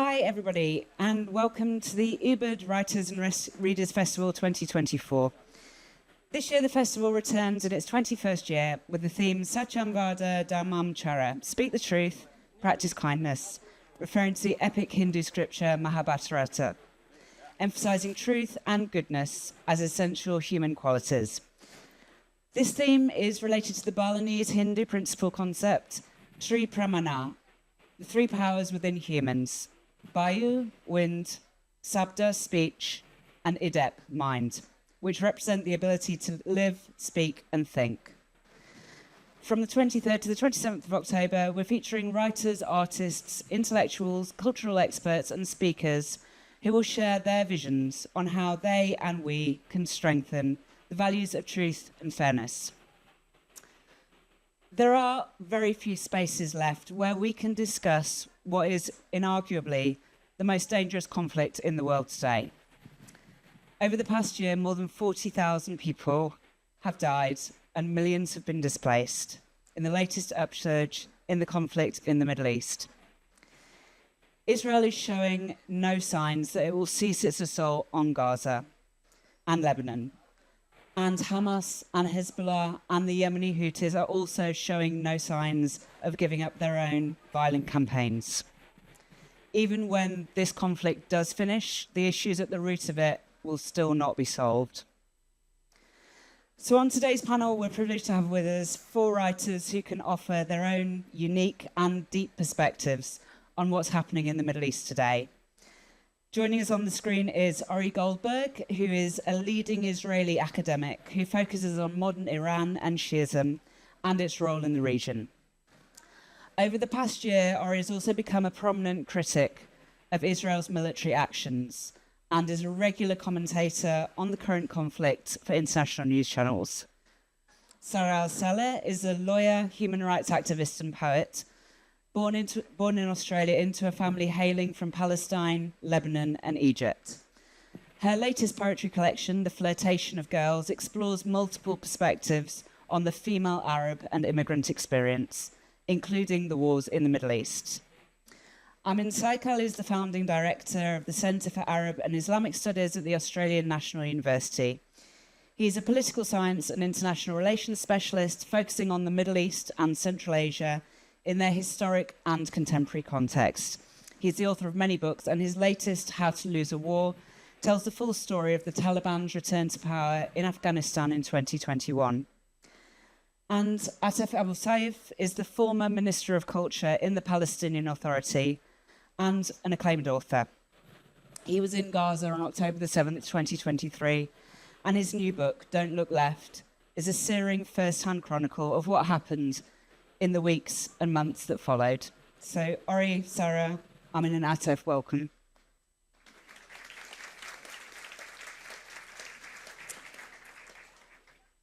Hi, everybody, and welcome to the Ubud Writers and Readers Festival 2024. This year, the festival returns in its 21st year with the theme Satyamvada Dharmam Chara, Speak the Truth, Practice Kindness, referring to the epic Hindu scripture Mahabharata, emphasizing truth and goodness as essential human qualities. This theme is related to the Balinese Hindu principle concept, Tri Pramana, the three powers within humans: Vayu, wind; Sabda, speech; and Idep, mind, which represent the ability to live, speak, and think. From the 23rd to the 27th of October, we're featuring writers, artists, intellectuals, cultural experts, and speakers who will share their visions on how they and we can strengthen the values of truth and fairness. There are very few spaces left where we can discuss what is inarguably the most dangerous conflict in the world today. Over the past year, more than 40,000 people have died and millions have been displaced in the latest upsurge in the conflict in the Middle East. Israel is showing no signs that it will cease its assault on Gaza and Lebanon. And Hamas and Hezbollah and the Yemeni Houthis are also showing no signs of giving up their own violent campaigns. Even when this conflict does finish, the issues at the root of it will still not be solved. So on today's panel, we're privileged to have with us four writers who can offer their own unique and deep perspectives on what's happening in the Middle East today. Joining us on the screen is Ori Goldberg, who is a leading Israeli academic who focuses on modern Iran and Shiism and its role in the region. Over the past year, Ori has also become a prominent critic of Israel's military actions and is a regular commentator on the current conflict for international news channels. Sara Saleh is a lawyer, human rights activist and poet, born in Australia into a family hailing from Palestine, Lebanon, and Egypt. Her latest poetry collection, The Flirtation of Girls, explores multiple perspectives on the female Arab and immigrant experience, including the wars in the Middle East. Amin Saikal is the founding director of the Centre for Arab and Islamic Studies at the Australian National University. He's a political science and international relations specialist focusing on the Middle East and Central Asia in their historic and contemporary context. He's the author of many books, and his latest, How to Lose a War, tells the full story of the Taliban's return to power in Afghanistan in 2021. And Atef Abu Saif is the former Minister of Culture in the Palestinian Authority and an acclaimed author. He was in Gaza on October the 7th, 2023, and his new book, Don't Look Left, is a searing first-hand chronicle of what happened in the weeks and months that followed. So, Ori, Sara, Amin and Atef, welcome.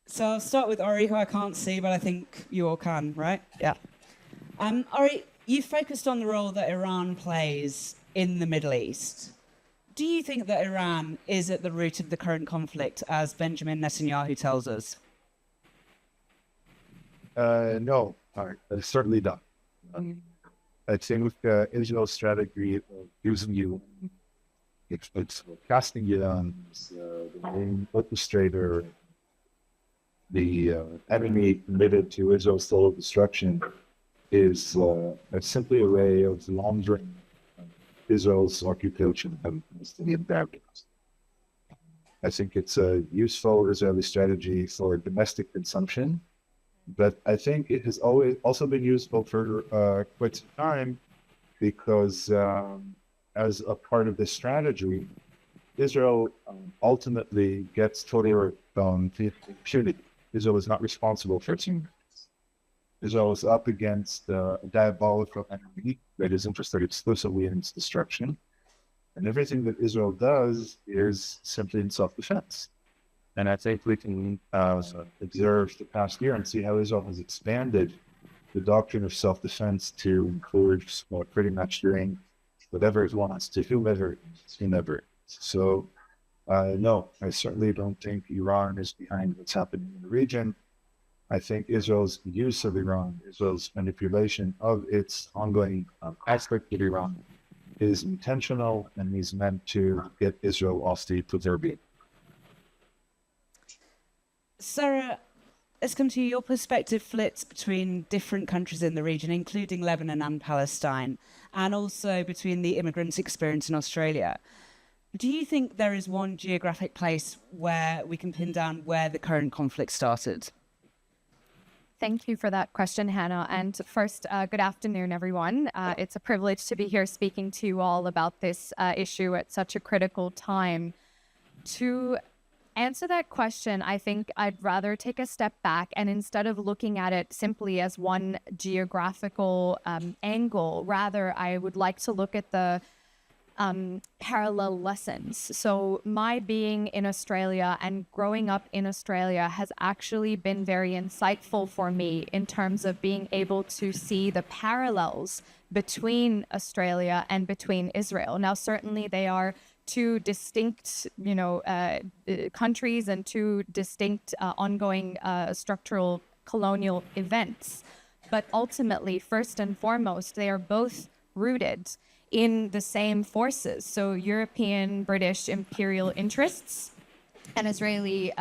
So I'll start with Ori, who I can't see, but I think you all can, right? Yeah. Ori, you focused on the role that Iran plays in the Middle East. Do you think that Iran is at the root of the current conflict, as Benjamin Netanyahu tells us? No, certainly not. I think Israel's strategy of using you, it's casting you on the main orchestrator, the enemy committed to Israel's total destruction, is simply a way of laundering Israel's occupation of Palestinian boundaries. I think it's a useful Israeli strategy for domestic consumption, but I think it has always also been useful for quite some time because as a part of this strategy, Israel ultimately gets total impunity. Israel is not responsible for its humans. Israel is up against a diabolical enemy that is interested exclusively in its destruction. And everything that Israel does is simply in self-defense. And I think we can observe the past year and see how Israel has expanded the doctrine of self-defense to include pretty much doing whatever it wants to whomever, whomever. So, no, I certainly don't think Iran is behind what's happening in the region. I think Israel's use of Iran, Israel's manipulation of its ongoing aspect of Iran is intentional and is meant to get Israel off the proverbial. Sarah, let's come to you. Your perspective flits between different countries in the region, including Lebanon and Palestine, and also between the immigrants' experience in Australia. Do you think there is one geographic place where we can pin down where the current conflict started? Thank you for that question, Hannah. And first, good afternoon, everyone. It's a privilege to be here speaking to you all about this issue at such a critical time. To answer that question, I think I'd rather take a step back and instead of looking at it simply as one geographical angle, rather I would like to look at the parallel lessons. So my being in Australia and growing up in Australia has actually been very insightful for me in terms of being able to see the parallels between Australia and between Israel. Now, certainly they are two distinct, countries and two distinct ongoing structural colonial events. But ultimately, first and foremost, they are both rooted in the same forces. So European, British imperial interests. An Israeli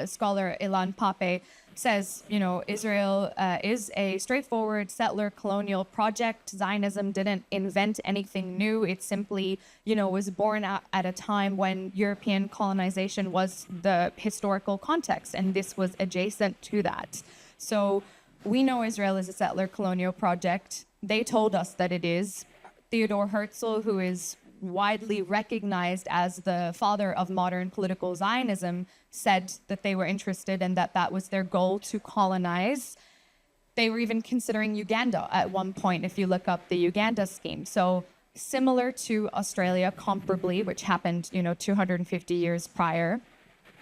scholar, Ilan Pape, says, Israel is a straightforward settler colonial project. Zionism didn't invent anything new. It simply, was born at a time when European colonization was the historical context, and this was adjacent to that. So we know Israel is a settler colonial project. They told us that it is. Theodor Herzl, who is widely recognized as the father of modern political Zionism, said that they were interested and that was their goal to colonize. They were even considering Uganda at one point, if you look up the Uganda scheme. So similar to Australia, comparably, which happened, 250 years prior,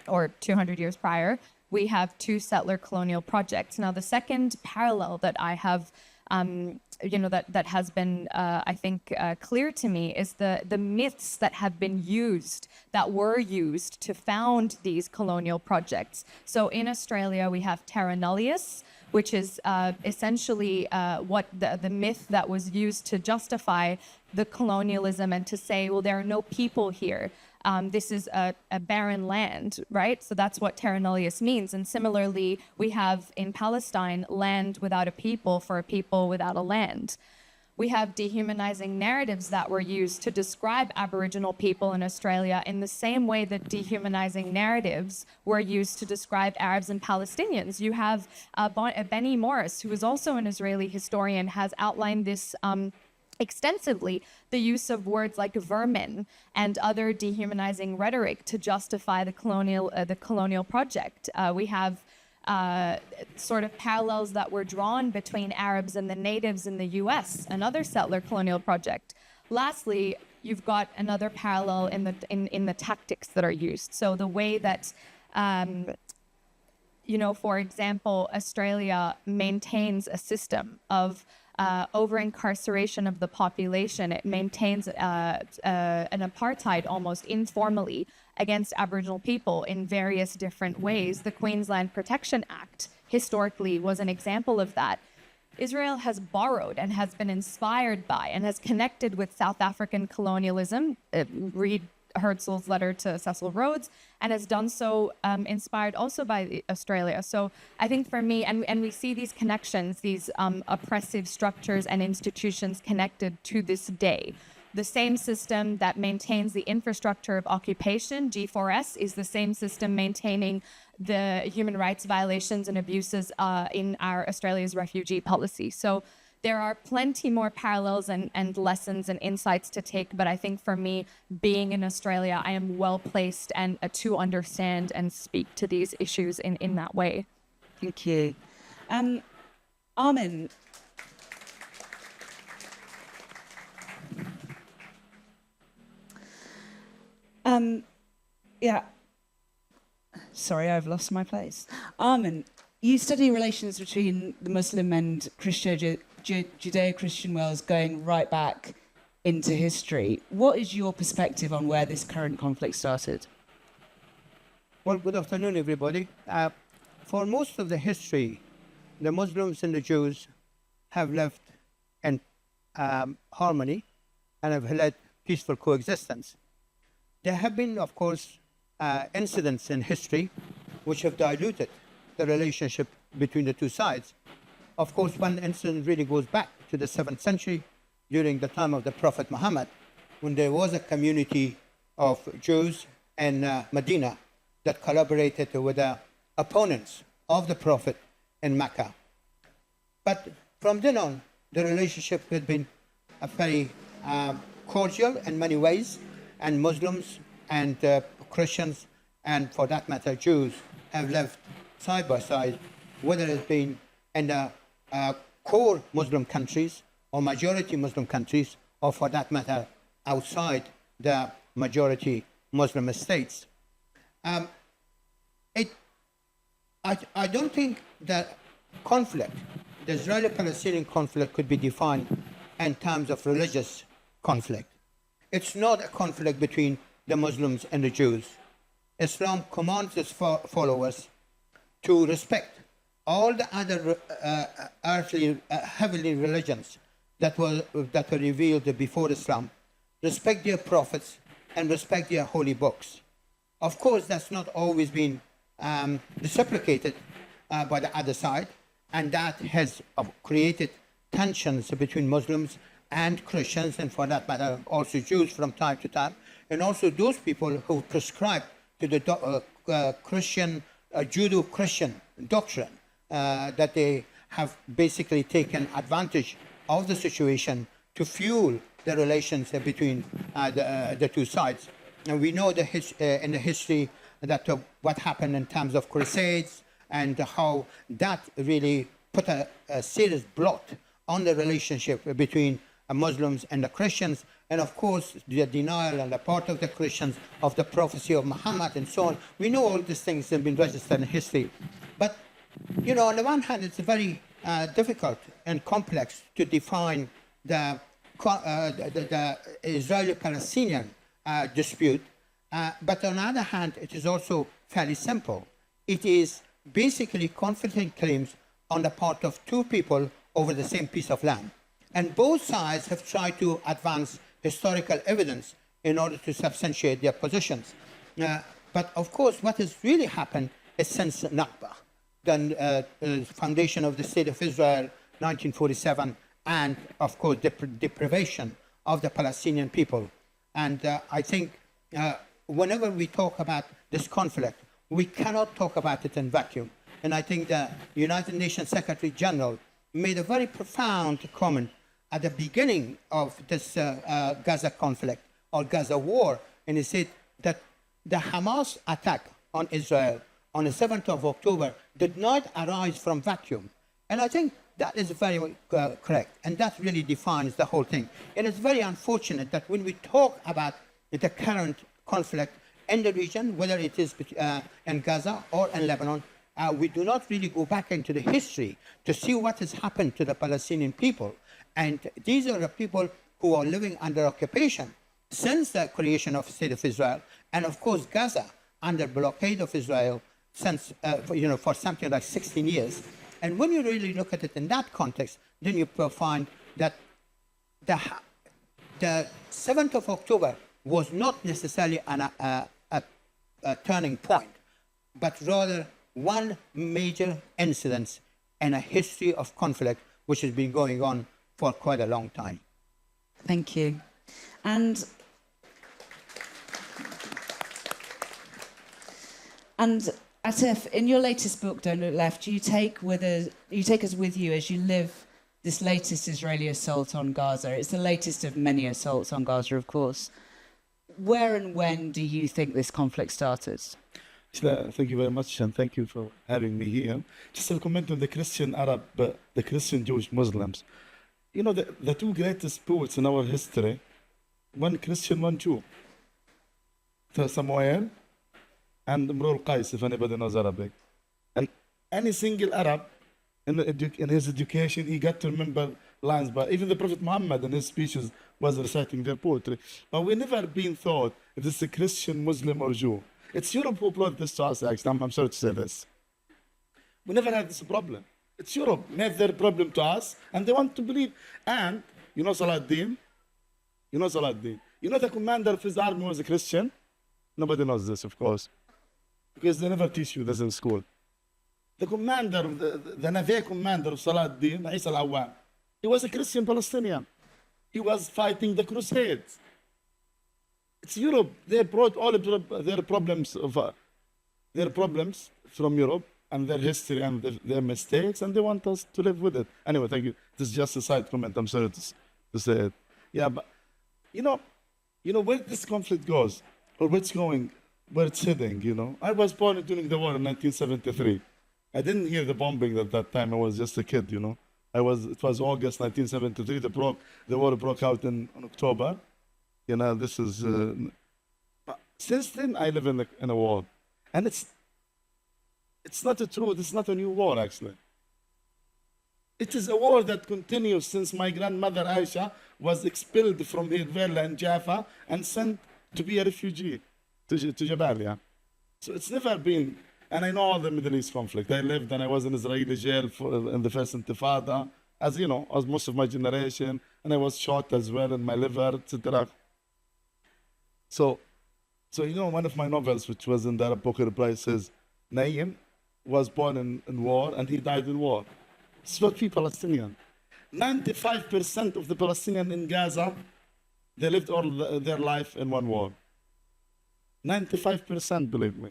or 200 years prior, we have two settler colonial projects. Now, the second parallel that I have that has been, I think, clear to me is the myths that were used to found these colonial projects. So in Australia, we have terra nullius, which is essentially what the myth that was used to justify the colonialism and to say, well, there are no people here. This is a barren land, right? So that's what terra nullius means. And similarly, we have in Palestine land without a people for a people without a land. We have dehumanizing narratives that were used to describe Aboriginal people in Australia in the same way that dehumanizing narratives were used to describe Arabs and Palestinians. You have Benny Morris, who is also an Israeli historian, has outlined this extensively, the use of words like vermin and other dehumanizing rhetoric to justify the colonial project. We have sort of parallels that were drawn between Arabs and the natives in the U.S., another settler colonial project. Lastly, you've got another parallel in the tactics that are used. So the way that for example, Australia maintains a system of over-incarceration of the population. It maintains an apartheid almost informally against Aboriginal people in various different ways. The Queensland Protection Act historically was an example of that. Israel has borrowed and has been inspired by and has connected with South African colonialism. Read Herzl's letter to Cecil Rhodes, and has done so inspired also by Australia. So I think for me, and we see these connections, these oppressive structures and institutions connected to this day. The same system that maintains the infrastructure of occupation, G4S, is the same system maintaining the human rights violations and abuses in our Australia's refugee policy. So there are plenty more parallels and lessons and insights to take, but I think for me, being in Australia, I am well placed and to understand and speak to these issues in that way. Thank you. Amin. Sorry, I've lost my place. Amin, you study relations between the Muslim and Judeo-Christian worlds going right back into history. What is your perspective on where this current conflict started? Well, good afternoon, everybody. For most of the history, the Muslims and the Jews have lived in harmony and have led peaceful coexistence. There have been, of course, incidents in history which have diluted the relationship between the two sides. Of course, one incident really goes back to the 7th century during the time of the Prophet Muhammad, when there was a community of Jews in Medina that collaborated with the opponents of the Prophet in Mecca. But from then on, the relationship had been very cordial in many ways, and Muslims and Christians, and for that matter, Jews, have lived side by side, whether it's been in the core Muslim countries or majority Muslim countries, or for that matter, outside the majority Muslim states. I don't think that conflict, the Israeli-Palestinian conflict, could be defined in terms of religious conflict. It's not a conflict between the Muslims and the Jews. Islam commands its followers to respect all the other earthly, heavenly religions that were revealed before Islam, respect their prophets, and respect their holy books. Of course, that's not always been reciprocated by the other side, and that has created tensions between Muslims and Christians, and for that matter, also Jews from time to time, and also those people who prescribe to the Christian, Judeo-Christian doctrine, that they have basically taken advantage of the situation to fuel the relations between the two sides. And we know in the history that what happened in terms of crusades, and how that really put a serious blot on the relationship between Muslims and the Christians, and of course the denial on the part of the Christians of the prophecy of Muhammad and so on. We know all these things have been registered in history. But, you know, on the one hand, it's very difficult and complex to define the Israeli-Palestinian dispute. But on the other hand, it is also fairly simple. It is basically conflicting claims on the part of two people over the same piece of land. And both sides have tried to advance historical evidence in order to substantiate their positions. But of course, what has really happened is since Nakba, the foundation of the State of Israel, 1947, and of course, the deprivation of the Palestinian people. And I think whenever we talk about this conflict, we cannot talk about it in vacuum. And I think the United Nations Secretary General made a very profound comment at the beginning of this Gaza conflict or Gaza war, and he said that the Hamas attack on Israel on the 7th of October did not arise from vacuum. And I think that is very correct, and that really defines the whole thing. And it's very unfortunate that when we talk about the current conflict in the region, whether it is in Gaza or in Lebanon, we do not really go back into the history to see what has happened to the Palestinian people. And these are the people who are living under occupation since the creation of the State of Israel, and of course Gaza under blockade of Israel since for something like 16 years. And when you really look at it in that context, then you find that the 7th of October was not necessarily a turning point, but rather one major incident in a history of conflict which has been going on for quite a long time. Thank you. And Atef, in your latest book, Don't Look Left, you take us with you as you live this latest Israeli assault on Gaza. It's the latest of many assaults on Gaza, of course. Where and when do you think this conflict started? Thank you very much, and thank you for having me here. Just a comment on the Christian Arab, the Christian Jewish Muslims. You know, the two greatest poets in our history, one Christian, one Jew. Samuel and Imrul Qais, if anybody knows Arabic. And any single Arab in his education, he got to remember lines by even the Prophet Muhammad in his speeches was reciting their poetry. But we never been thought if it's a Christian, Muslim, or Jew. It's Europe who brought this to us, actually. I'm sorry to say this. We never had this problem. It's Europe made their problem to us, and they want to believe. And, you know, Salah ad-Din, You know Salahuddin. You know the commander of his army was a Christian? Nobody knows this, of course, because they never teach you this in school. The commander, the Navy commander of Salahuddin, Isa al-Awwam, he was a Christian Palestinian. He was fighting the Crusades. It's Europe. They brought all of their problems from Europe and their history and their mistakes, and they want us to live with it. Anyway, thank you. This is just a side comment. I'm sorry to say it. Yeah, but you know where this conflict goes, or where it's heading. You know, I was born during the war in 1973. I didn't hear the bombing at that time. I was just a kid. You know, it was August 1973. The war broke out in October. You know, this is. But since then, I live in a war, and it's not a truth. It's not a new war, actually. It is a war that continues since my grandmother Aisha was expelled from Hirvela and Jaffa and sent to be a refugee to Jabalia. So it's never been, and I know all the Middle East conflict. I lived and I was in Israeli jail in the first Intifada, as you know, as most of my generation, and I was shot as well in my liver, etc. So you know, one of my novels, which was in the Arab Booker Prize, says Naim was born in war and he died in war. It's not be Palestinian. 95% of the Palestinians in Gaza, they lived all their life in one war. 95%, believe me.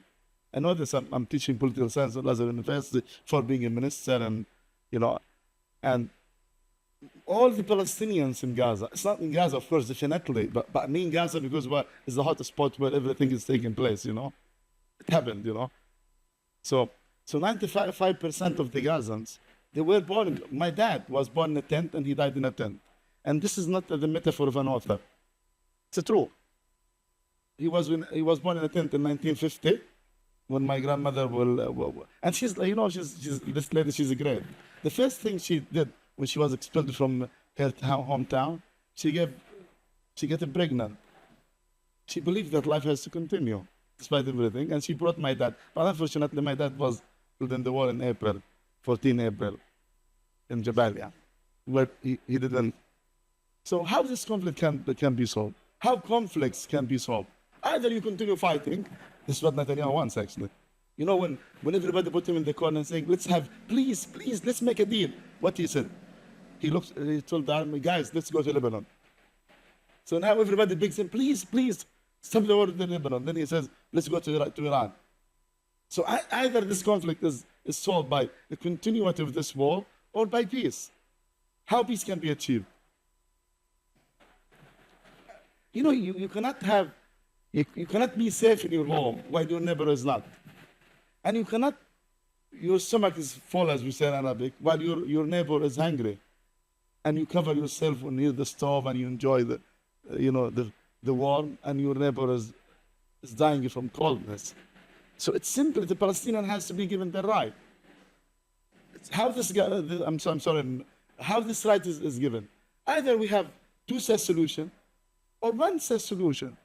I know this. I'm teaching political science at Lazar University for being a minister, and you know, and all the Palestinians in Gaza. It's not in Gaza, of course, definitely, but I mean Gaza because it's the hottest spot where everything is taking place. You know, it happened. You know, so 95% of the Gazans, they were born. My dad was born in a tent and he died in a tent. And this is not the metaphor of an author. It's true. He was born in a tent in 1950 when my grandmother and she's, you know, she's this lady, she's great. The first thing she did when she was expelled from her hometown, she got pregnant. She believed that life has to continue despite everything, and she brought my dad. But unfortunately, my dad was killed in the war in April, 14 April, in Jabalia, where he didn't. So how this conflict can be solved? How conflicts can be solved? Either you continue fighting. This is what Netanyahu wants, actually. You know, when everybody put him in the corner and saying, please, let's make a deal. What he said? He told the army, guys, let's go to Lebanon. So now everybody begs him, please, stop the war in Lebanon. Then he says, let's go to Iran. So either this conflict is solved by the continuity of this war or by peace. How peace can be achieved? You know, you cannot be safe in your home while your neighbor is not. And your stomach is full, as we say in Arabic, while your neighbor is hungry. And you cover yourself near the stove and you enjoy the warmth, and your neighbor is dying from coldness. So it's simply the Palestinian has to be given the right. How this right is given. Either we have two-state solution or one-state solution.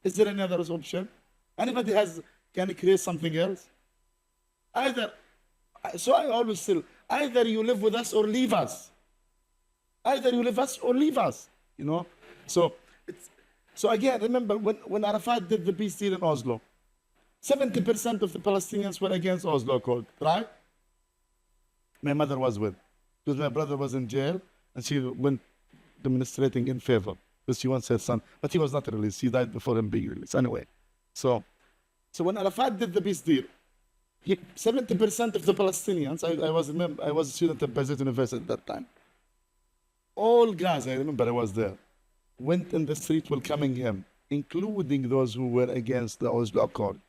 Is there any other option? Anybody can create something else? So I always say, either you live with us or leave us. Either you live us or leave us. You know. So again, remember when Arafat did the peace deal in Oslo, 70% of the Palestinians were against Oslo Accord, right? My mother was with, because my brother was in jail, and she went demonstrating in favor, because she wants her son, but he was not released. He died before him being released. Anyway, so when Arafat did the peace deal, 70% of the Palestinians, I was a student at Bayezid University at that time. All Gaza, I remember I was there, went in the street welcoming him, including those who were against the Oslo Accord.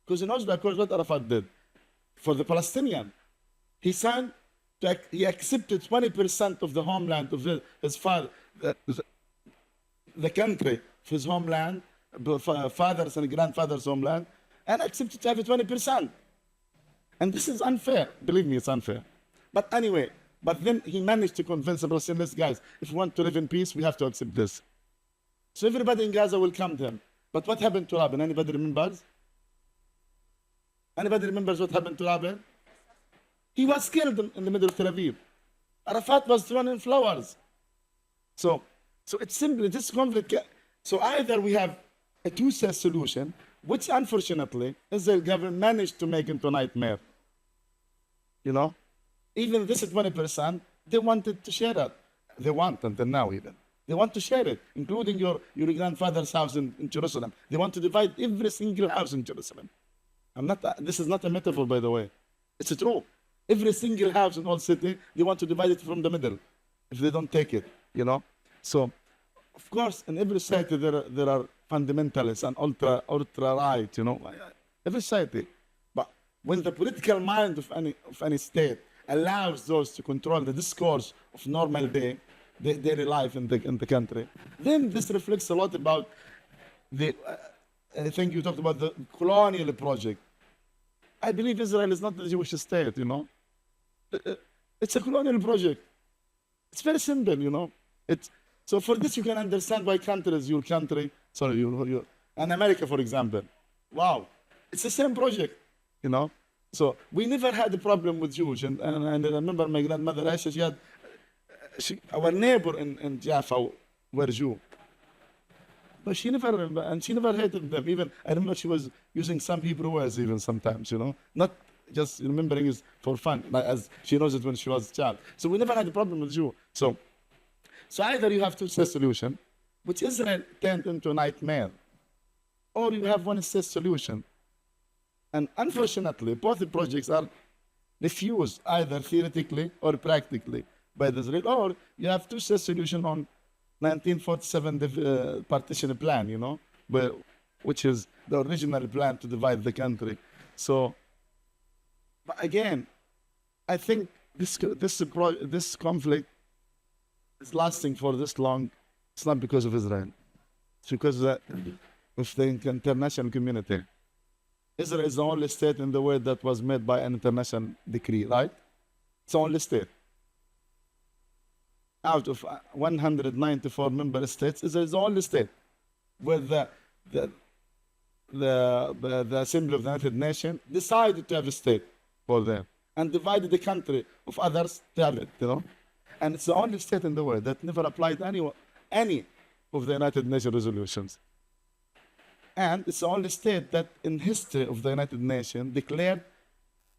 Because in Oslo Accord, what Arafat did for the Palestinian, he accepted 20% of the homeland of his father, the country, his homeland, fathers and grandfathers' homeland, and accepted to have 20%. And this is unfair. Believe me, it's unfair. But anyway, then he managed to convince the Palestinians, guys, if we want to live in peace, we have to accept this. So everybody in Gaza will come to him. But what happened to Rabin? Anybody remembers? Anybody remembers what happened to Rabin? He was killed in the middle of Tel Aviv. Arafat was thrown in flowers. So So it's simply this conflict. So either we have a two-state solution, which unfortunately Israel government managed to make into a nightmare. You know, even this 20%, they wanted to share it. They want until now even. They want to share it, including your grandfather's house in Jerusalem. They want to divide every single house in Jerusalem. This is not a metaphor, by the way. It's true. Every single house in all city, they want to divide it from the middle if they don't take it, you know. So, of course, in every society there are fundamentalists and ultra-right, you know, every society. But when the political mind of any state allows those to control the discourse of normal daily life in the country, then this reflects a lot about I think you talked about the colonial project. I believe Israel is not a Jewish state, you know. It's a colonial project. It's very simple, you know. So for this, you can understand why countries, your country, and America, for example. Wow, it's the same project, you know. So we never had a problem with Jews. And I remember my grandmother, Aisha, our neighbor in Jaffa were Jew. But she never hated them. Even I remember she was using some Hebrew words even sometimes, you know, not just remembering it for fun, like as she knows it when she was a child. So we never had a problem with Jew. So either you have two-state solution, which Israel turned into a nightmare, or you have one-state solution. And unfortunately, both the projects are refused either theoretically or practically by Israel, or you have two-state solution on 1947 partition plan, you know, which is the original plan to divide the country. So, but again, I think this conflict is lasting for this long. It's not because of Israel. It's because of the international community. Israel is the only state in the world that was made by an international decree, right? It's the only state. Out of 194 member states, Israel is the only state where the Assembly of the United Nations decided to have a state for them and divided the country of others to have it, you know. And it's the only state in the world that never applied any of the United Nations resolutions. And it's the only state that in history of the United Nations declared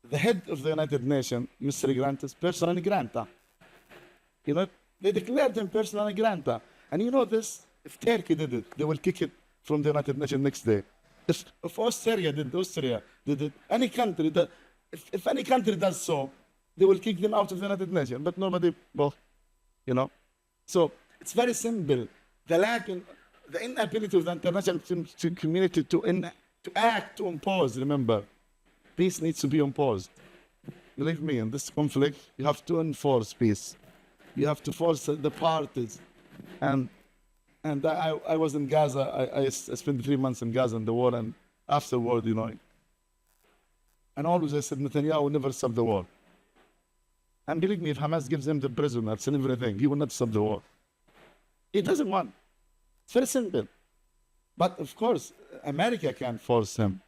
the head of the United Nations, Mr. Grant, is personally granta. You know, they declared him personally granta. And you know this, if Turkey did it, they will kick it from the United Nations next day. If Austria did it, any country that, if any country does so, they will kick them out of the United Nations. But nobody, well, you know. So it's very simple. The inability of the international community to act, to impose, remember, peace needs to be imposed. Believe me, in this conflict, you have to enforce peace. You have to force the parties. And I was in Gaza. I spent 3 months in Gaza in the war, and afterward, you know. And always I said, Netanyahu will never stop the war. And believe me, if Hamas gives him the prisoners and everything, he will not stop the war. He doesn't want. It's very simple. But of course, America can force him.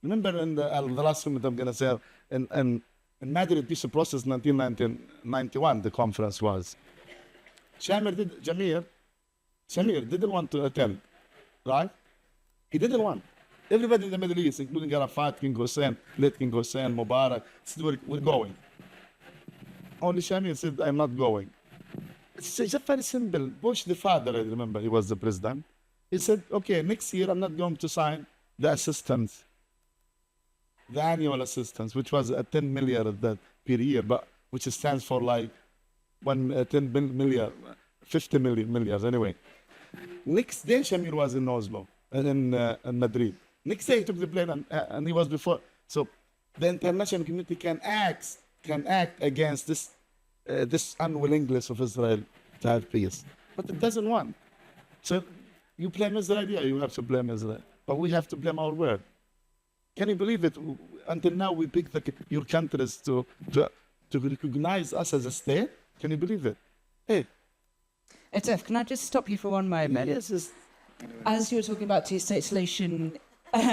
Remember in the last moment I'm going to say, in Madrid peace process 1991, the conference was. Shamir didn't want to attend, right? He didn't want. Everybody in the Middle East, including Arafat, King Hussein, late King Hussein, Mubarak, said we're going. Only Shamir said, I'm not going. It's just very simple. Bush, the father, I remember, he was the president. He said, okay, next year I'm not going to sign the assistance, the annual assistance, which was 10 million per year, but which stands for like 10 million, 50 million anyway. Next day, Shamir was in Oslo, in Madrid. Next day, he took the plane, and he was before. So the international community can act against this unwillingness of Israel to have peace. But it doesn't want. So you blame Israel, yeah, you have to blame Israel. But we have to blame our word. Can you believe it? Until now, we picked your countries to recognize us as a state. Can you believe it? Hey. Atef, can I just stop you for one moment? Yes. As you were talking about two-state solution, I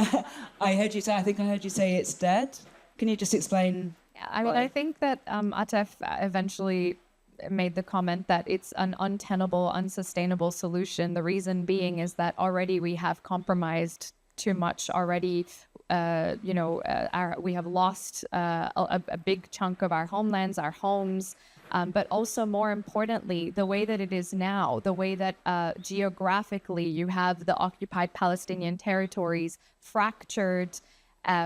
think I heard you say it's dead. Can you just explain? I mean, I think that Atef eventually made the comment that it's an untenable, unsustainable solution. The reason being is that already we have compromised too much already. We have lost a big chunk of our homelands, our homes, but also more importantly, the way that it is now, the way that geographically you have the occupied Palestinian territories fractured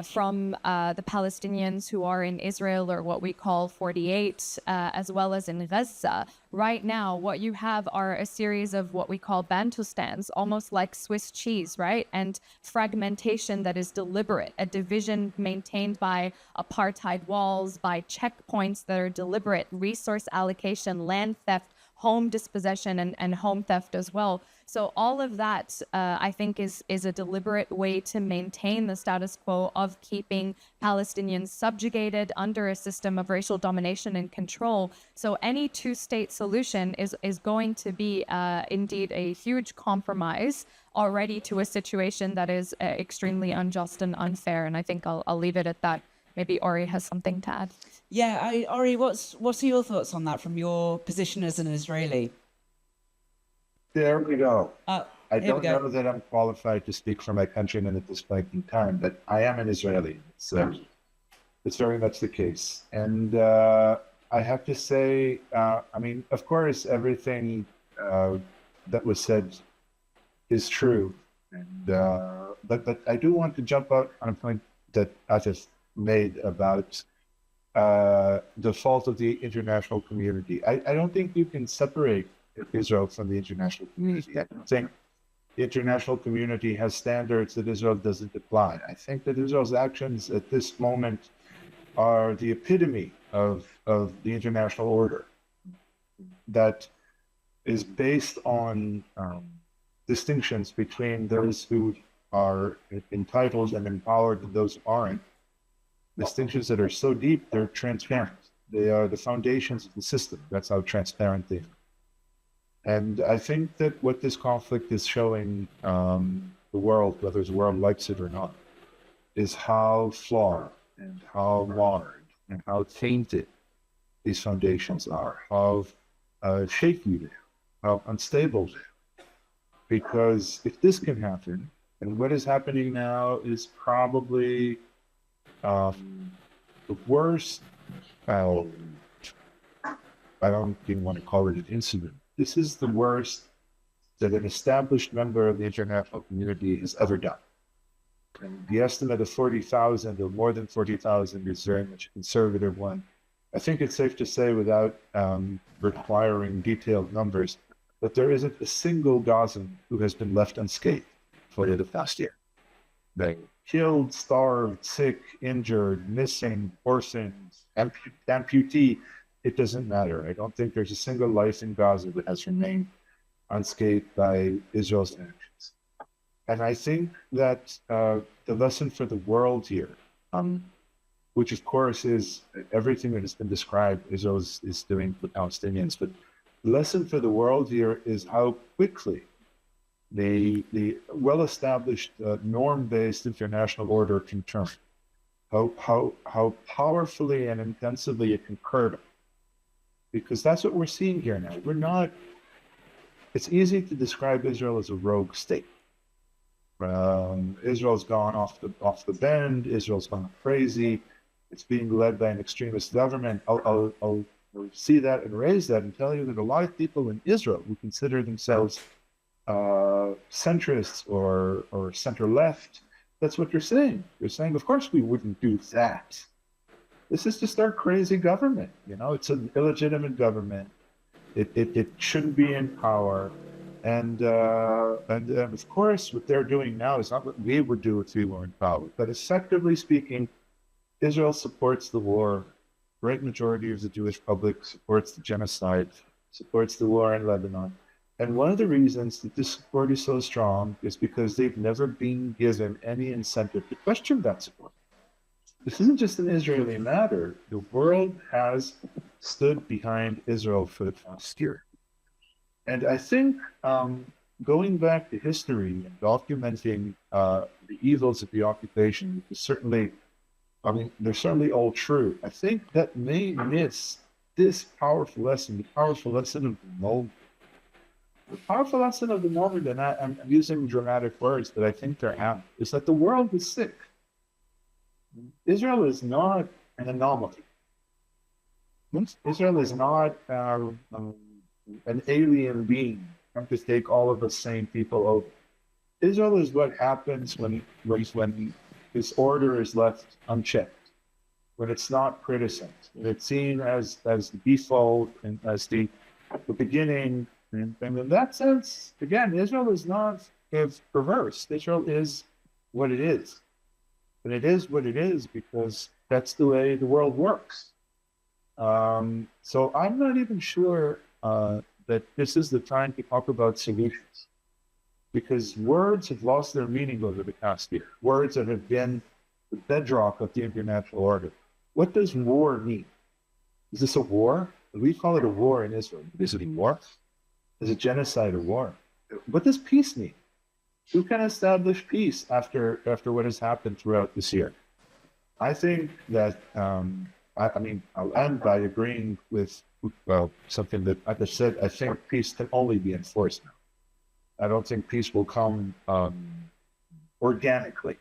from the Palestinians who are in Israel, or what we call 48, as well as in Gaza. Right now, what you have are a series of what we call Bantustans, almost like Swiss cheese, right? And fragmentation that is deliberate, a division maintained by apartheid walls, by checkpoints that are deliberate, resource allocation, land theft, home dispossession, and home theft as well. So all of that, I think, is a deliberate way to maintain the status quo of keeping Palestinians subjugated under a system of racial domination and control. So any two-state solution is going to be indeed a huge compromise already to a situation that is extremely unjust and unfair. And I think I'll leave it at that. Maybe Ori has something to add. Yeah, Ori, what are your thoughts on that from your position as an Israeli? There we go. I don't know that I'm qualified to speak for my countrymen at this point in time, but I am an Israeli. It's very much the case. And I have to say, of course, everything that was said is true. And, but I do want to jump out on a point that Atef made about the fault of the international community. I don't think you can separate Israel from the international community. I don't think the international community has standards that Israel doesn't apply. I think that Israel's actions at this moment are the epitome of the international order that is based on distinctions between those who are entitled and empowered and those who aren't. Distinctions that are so deep, they're transparent. They are the foundations of the system. That's how transparent they are. And I think that what this conflict is showing the world, whether the world likes it or not, is how flawed and how marred and how tainted these foundations are, how shaky they are, how unstable they are. Because if this can happen, and what is happening now is probably the worst, I don't even want to call it an incident. This is the worst that an established member of the international community has ever done. And the estimate of 40,000 or more than 40,000 is very much a conservative one. I think it's safe to say, without requiring detailed numbers, that there isn't a single Gazan who has been left unscathed for the past year. They killed, starved, sick, injured, missing, orphans, amputee. It doesn't matter. I don't think there's a single life in Gaza that has remained unscathed by Israel's actions. And I think that the lesson for the world here, which of course is everything that has been described Israel is doing for Palestinians, but the lesson for the world here is how quickly the well-established norm-based international order can turn, how powerfully and intensively it can curb it. Because that's what we're seeing here now. It's easy to describe Israel as a rogue state. Israel's gone off the bend. Israel's gone crazy. It's being led by an extremist government. I'll see that and raise that and tell you that a lot of people in Israel who consider themselves centrists or center-left, that's what they're saying. They're saying, of course we wouldn't do that. This is just our crazy government. It's an illegitimate government. It shouldn't be in power. And of course, what they're doing now is not what we would do if we were in power. But effectively speaking, Israel supports the war. Great majority of the Jewish public supports the genocide, supports the war in Lebanon. And one of the reasons that this support is so strong is because they've never been given any incentive to question that support. This isn't just an Israeli matter. The world has stood behind Israel for the past year. And I think going back to history and documenting the evils of the occupation is certainly, they're certainly all true. I think that may miss this powerful lesson, the powerful lesson of the moment. The powerful lesson of the moment, and I'm using dramatic words, but I think they're apt, is that the world is sick. Israel is not an anomaly. Israel is not an alien being come to take all of the same people over. Israel is what happens when this order is left unchecked, when it's not criticized, when it's seen as the default and as the beginning. And in that sense, again, Israel is not perverse. Israel is what it is. But it is what it is because that's the way the world works. So I'm not even sure that this is the time to talk about solutions, because words have lost their meaning over the past year. Words that have been the bedrock of the international order. What does war mean? Is this a war? We call it a war in Israel. Is it a war? Is it genocide or war? What does peace mean? Who can establish peace after what has happened throughout this year? I think that, I'll end by agreeing with, something that I just said. I think peace can only be enforced now. I don't think peace will come organically.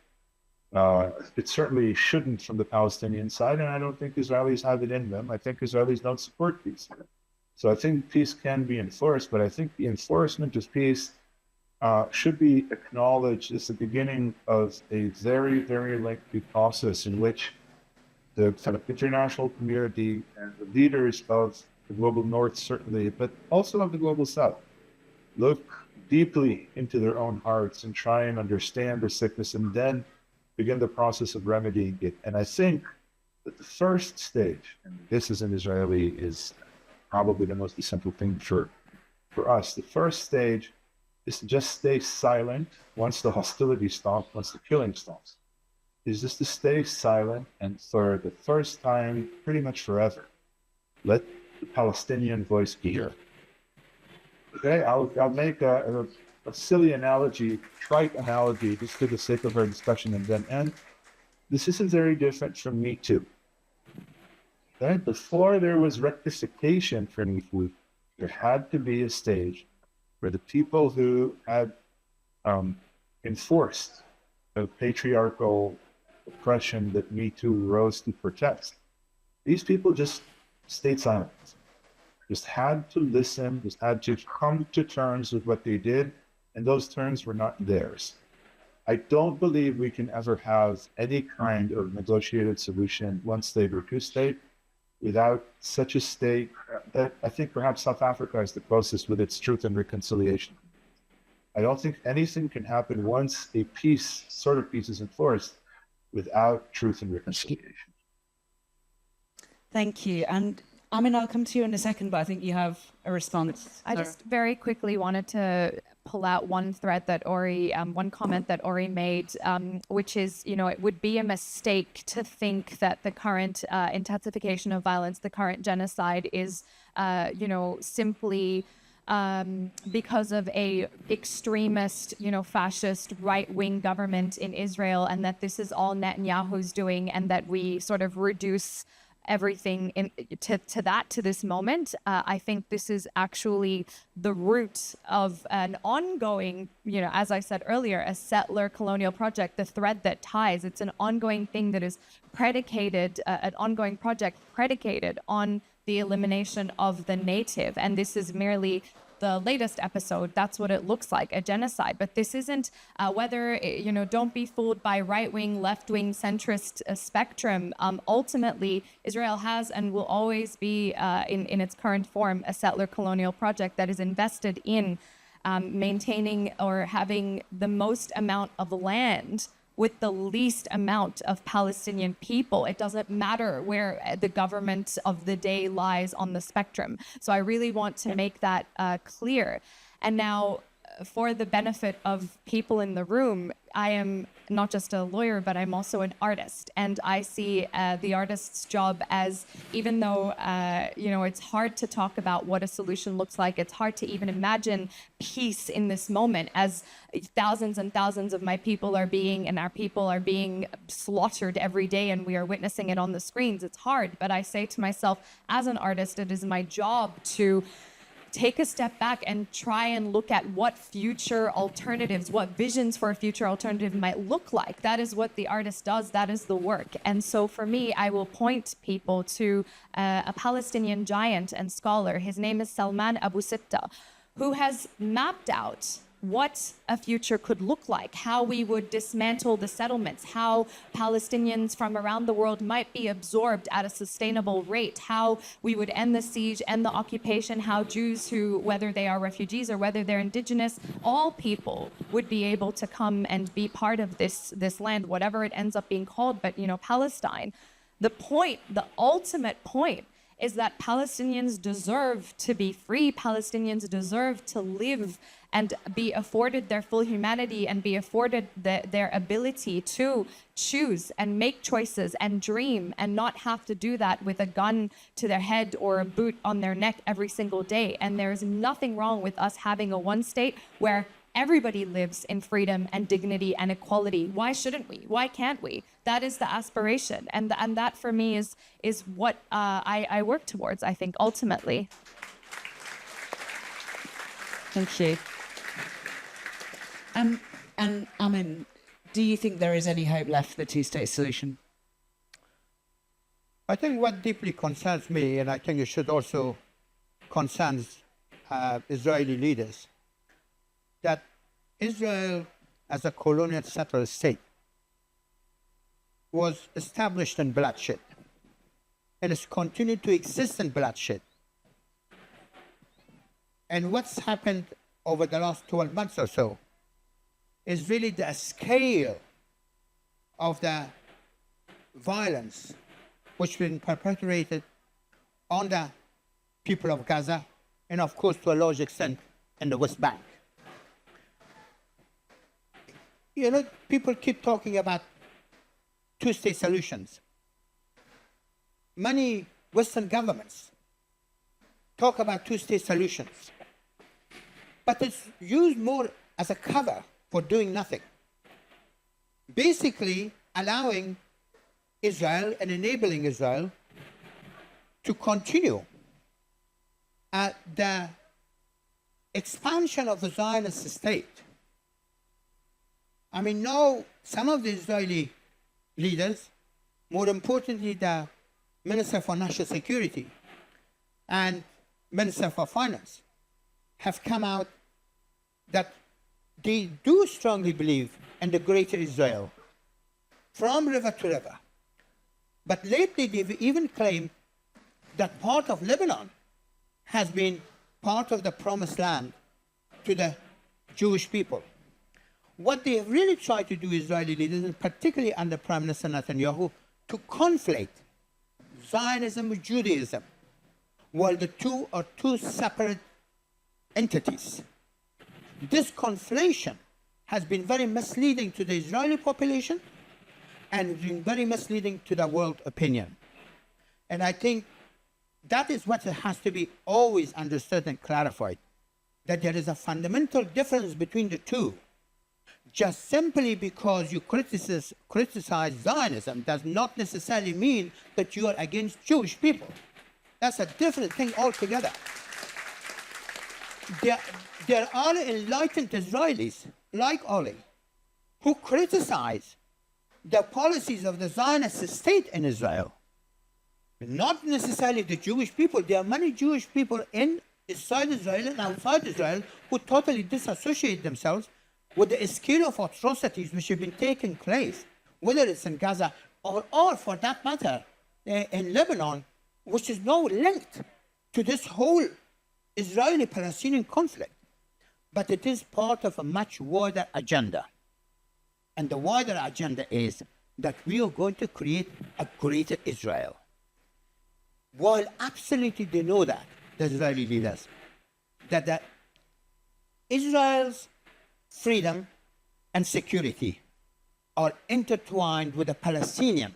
It certainly shouldn't from the Palestinian side, and I don't think Israelis have it in them. I think Israelis don't support peace. So I think peace can be enforced, but I think the enforcement of peace should be acknowledged as the beginning of a very, very lengthy process in which the kind of international community and the leaders of the global north, certainly, but also of the global south, look deeply into their own hearts and try and understand the sickness and then begin the process of remedying it. And I think that the first stage, and this as an Israeli is probably the most essential thing for us, the first stage is to just stay silent once the hostility stops, once the killing stops, is just to stay silent and for the first time, pretty much forever, let the Palestinian voice be heard. Okay, I'll make a silly analogy, trite analogy, just for the sake of our discussion and then end. This isn't very different from Me Too. Okay? Before there was rectification for Me Too, there had to be a stage where the people who had enforced the patriarchal oppression that Me Too rose to protest, these people just stayed silent, just had to listen, just had to come to terms with what they did, and those terms were not theirs. I don't believe we can ever have any kind of negotiated solution, one state or two state, without such a state that I think perhaps South Africa is the closest with its truth and reconciliation. I don't think anything can happen once a peace, sort of peace, is enforced without truth and reconciliation. Thank you. And Amin, I'll come to you in a second, but I think you have a response. I just very quickly wanted to pull out one thread that one comment that Ori made, which is, it would be a mistake to think that the current intensification of violence, the current genocide is, simply because of a extremist, fascist right-wing government in Israel, and that this is all Netanyahu's doing, and that we sort of reduce everything to this moment. I think this is actually the root of an ongoing, as I said earlier, a settler colonial project, the thread that ties. It's an ongoing thing that is predicated, an ongoing project predicated on the elimination of the native. And this is merely the latest episode. That's what it looks like, a genocide. But this isn't whether, don't be fooled by right-wing, left-wing, centrist spectrum. Ultimately, Israel has and will always be, in its current form, a settler colonial project that is invested in maintaining or having the most amount of land with the least amount of Palestinian people. It doesn't matter where the government of the day lies on the spectrum. So I really want to make that clear. And now, for the benefit of people in the room, I am not just a lawyer, but I'm also an artist. And I see the artist's job as, even though, it's hard to talk about what a solution looks like, it's hard to even imagine peace in this moment as thousands and thousands of my people are being, and our people are being slaughtered every day, and we are witnessing it on the screens. It's hard, but I say to myself, as an artist, it is my job to take a step back and try and look at what future alternatives, what visions for a future alternative might look like. That is what the artist does. That is the work. And so for me, I will point people to a Palestinian giant and scholar. His name is Salman Abu Sitta, who has mapped out what a future could look like, how we would dismantle the settlements, how Palestinians from around the world might be absorbed at a sustainable rate, how we would end the siege, end the occupation, how Jews who, whether they are refugees or whether they're indigenous, all people would be able to come and be part of this land, whatever it ends up being called, but Palestine. The point, the ultimate point, is that Palestinians deserve to be free. Palestinians deserve to live and be afforded their full humanity and be afforded their ability to choose and make choices and dream, and not have to do that with a gun to their head or a boot on their neck every single day. And there's nothing wrong with us having a one state where everybody lives in freedom and dignity and equality. Why shouldn't we? Why can't we? That is the aspiration. And that for me is what I work towards, I think, ultimately. Thank you. And Amin, do you think there is any hope left for the two-state solution? I think what deeply concerns me, and I think it should also concern Israeli leaders, that Israel as a colonial settler state was established in bloodshed and has continued to exist in bloodshed. And what's happened over the last 12 months or so is really the scale of the violence which has been perpetrated on the people of Gaza and, of course, to a large extent, in the West Bank. People keep talking about two-state solutions. Many Western governments talk about two-state solutions, but it's used more as a cover for doing nothing. Basically, allowing Israel and enabling Israel to continue the expansion of the Zionist state. I mean, now some of the Israeli leaders, more importantly, the Minister for National Security and Minister for Finance, have come out that they do strongly believe in the greater Israel, from river to river. But lately, they've even claimed that part of Lebanon has been part of the promised land to the Jewish people. What they really try to do, Israeli leaders, and particularly under Prime Minister Netanyahu, to conflate Zionism with Judaism, while the two are two separate entities. This conflation has been very misleading to the Israeli population and been very misleading to the world opinion. And I think that is what has to be always understood and clarified, that there is a fundamental difference between the two. Just simply because you criticize Zionism does not necessarily mean that you are against Jewish people. That's a different thing altogether. There are enlightened Israelis, like Ori, who criticize the policies of the Zionist state in Israel. Not necessarily the Jewish people. There are many Jewish people inside Israel and outside Israel who totally disassociate themselves with the scale of atrocities which have been taking place, whether it's in Gaza or for that matter, in Lebanon, which is now linked to this whole Israeli-Palestinian conflict. But it is part of a much wider agenda. And the wider agenda is that we are going to create a greater Israel. While absolutely they know that, the Israeli leaders, that Israel's freedom and security are intertwined with the Palestinian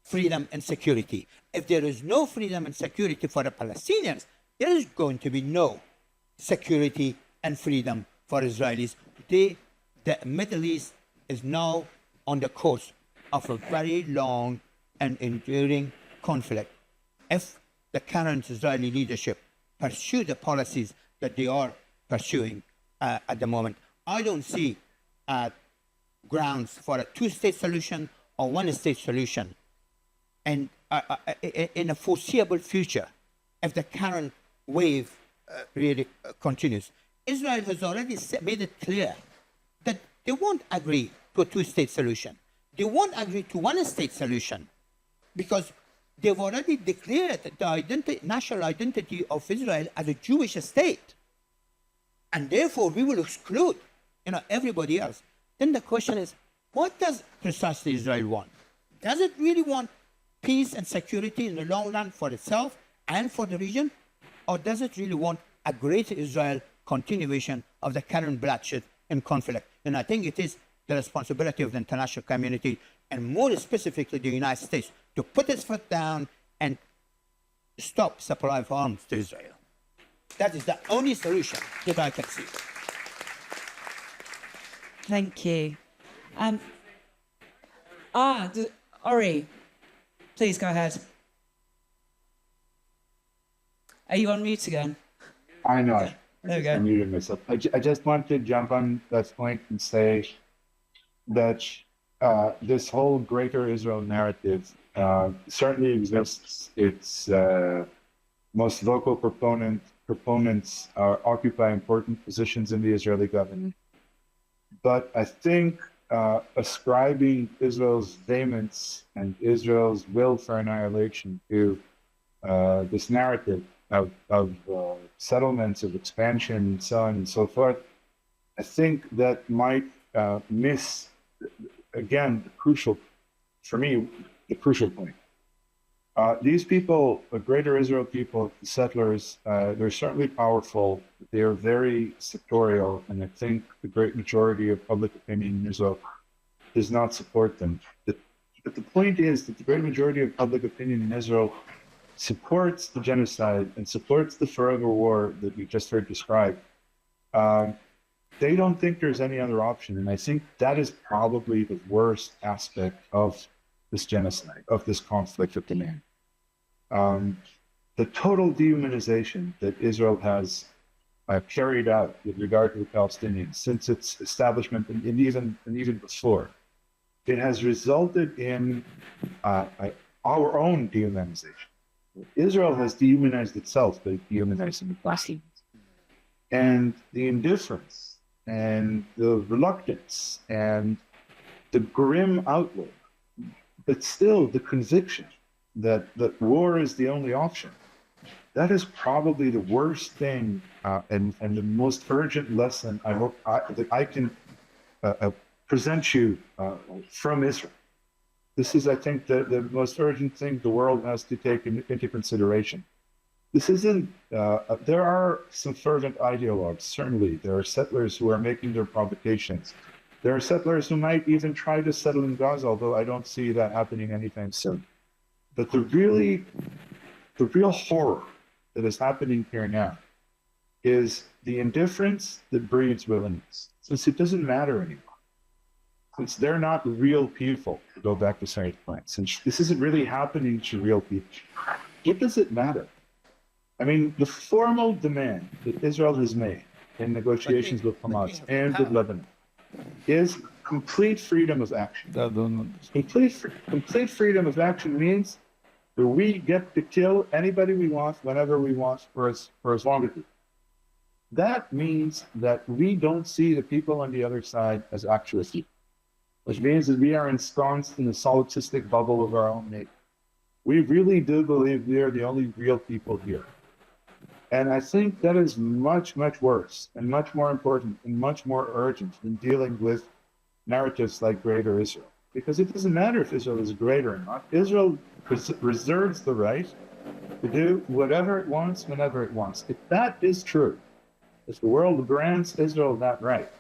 freedom and security. If there is no freedom and security for the Palestinians, there is going to be no security and freedom for Israelis. The Middle East is now on the course of a very long and enduring conflict. If the current Israeli leadership pursue the policies that they are pursuing at the moment, I don't see grounds for a two-state solution or one-state solution. And in a foreseeable future, if the current wave really continues, Israel has already made it clear that they won't agree to a two-state solution. They won't agree to one-state solution because they've already declared the national identity of Israel as a Jewish state. And therefore, we will exclude everybody else. Then the question is, what does precisely Israel want? Does it really want peace and security in the long run for itself and for the region? Or does it really want a greater Israel continuation of the current bloodshed and conflict? And I think it is the responsibility of the international community, and more specifically the United States, to put its foot down and stop supply of arms to Israel. That is the only solution that I can see. Thank you. Ori, please go ahead. Are you on mute again? I know. There we go. I muted myself. I just want to jump on that point and say that this whole greater Israel narrative certainly exists. Its most vocal proponents occupy important positions in the Israeli government. But I think ascribing Israel's vehemence and Israel's will for annihilation to this narrative of settlements, of expansion, and so on and so forth, I think that might miss, again, for me, the crucial point. These people, the greater Israel people, the settlers, they're certainly powerful. They are very sectorial, and I think the great majority of public opinion in Israel does not support them. But the point is that the great majority of public opinion in Israel supports the genocide and supports the forever war that we just heard described. They don't think there's any other option, and I think that is probably the worst aspect of this genocide, of this conflict of the man. The total dehumanization that Israel has carried out with regard to the Palestinians since its establishment and even before, it has resulted in our own dehumanization. Israel has dehumanized itself by dehumanizing the Palestinians. And the indifference and the reluctance and the grim outlook, but still the conviction that war is the only option, that is probably the worst thing and the most urgent lesson I hope that I can present you from Israel. This is, I think, the most urgent thing the world has to take into consideration. This isn't, there are some fervent ideologues, certainly. There are settlers who are making their provocations. There are settlers who might even try to settle in Gaza, although I don't see that happening anytime soon. But the real horror that is happening here now is the indifference that breeds willingness, since it doesn't matter anymore. Since they're not real people, to go back to Saif's point, since this isn't really happening to real people, what does it matter? I mean, the formal demand that Israel has made in negotiations with Hamas and with Lebanon is complete freedom of action. Complete freedom of action means that we get to kill anybody we want, whenever we want, for as long as we want. That means that we don't see the people on the other side as actual people, which means that we are ensconced in the solipsistic bubble of our own nation. We really do believe we are the only real people here. And I think that is much, much worse and much more important and much more urgent than dealing with narratives like Greater Israel. Because it doesn't matter if Israel is greater or not. Israel reserves the right to do whatever it wants, whenever it wants. If that is true, if the world grants Israel that right,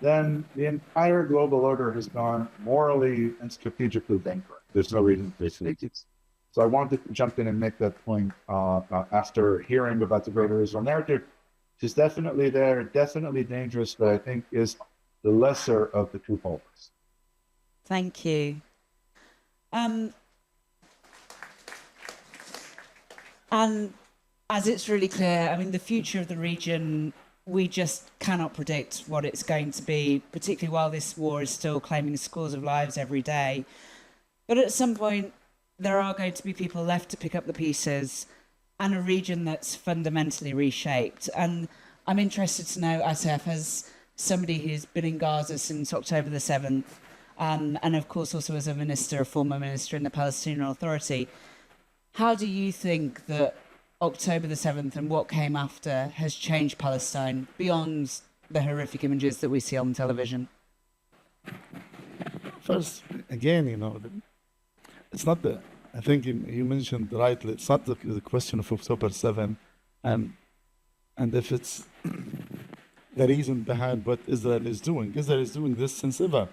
then the entire global order has gone morally and strategically bankrupt. There's no reason to think it. So I wanted to jump in and make that point after hearing about the greater Israel narrative. Which is definitely there, definitely dangerous, but I think is the lesser of the two poles. Thank you. And as it's really clear, I mean, the future of the region, we just cannot predict what it's going to be, particularly while this war is still claiming scores of lives every day. But at some point, there are going to be people left to pick up the pieces and a region that's fundamentally reshaped. And I'm interested to know, Atef, as somebody who's been in Gaza since October the 7th, and of course also as a former minister in the Palestinian Authority, how do you think that October the 7th and what came after has changed Palestine beyond the horrific images that we see on television? First, again, it's not the, I think you mentioned rightly, it's not the question of October 7 and if it's the reason behind what Israel is doing. Israel is doing this since ever.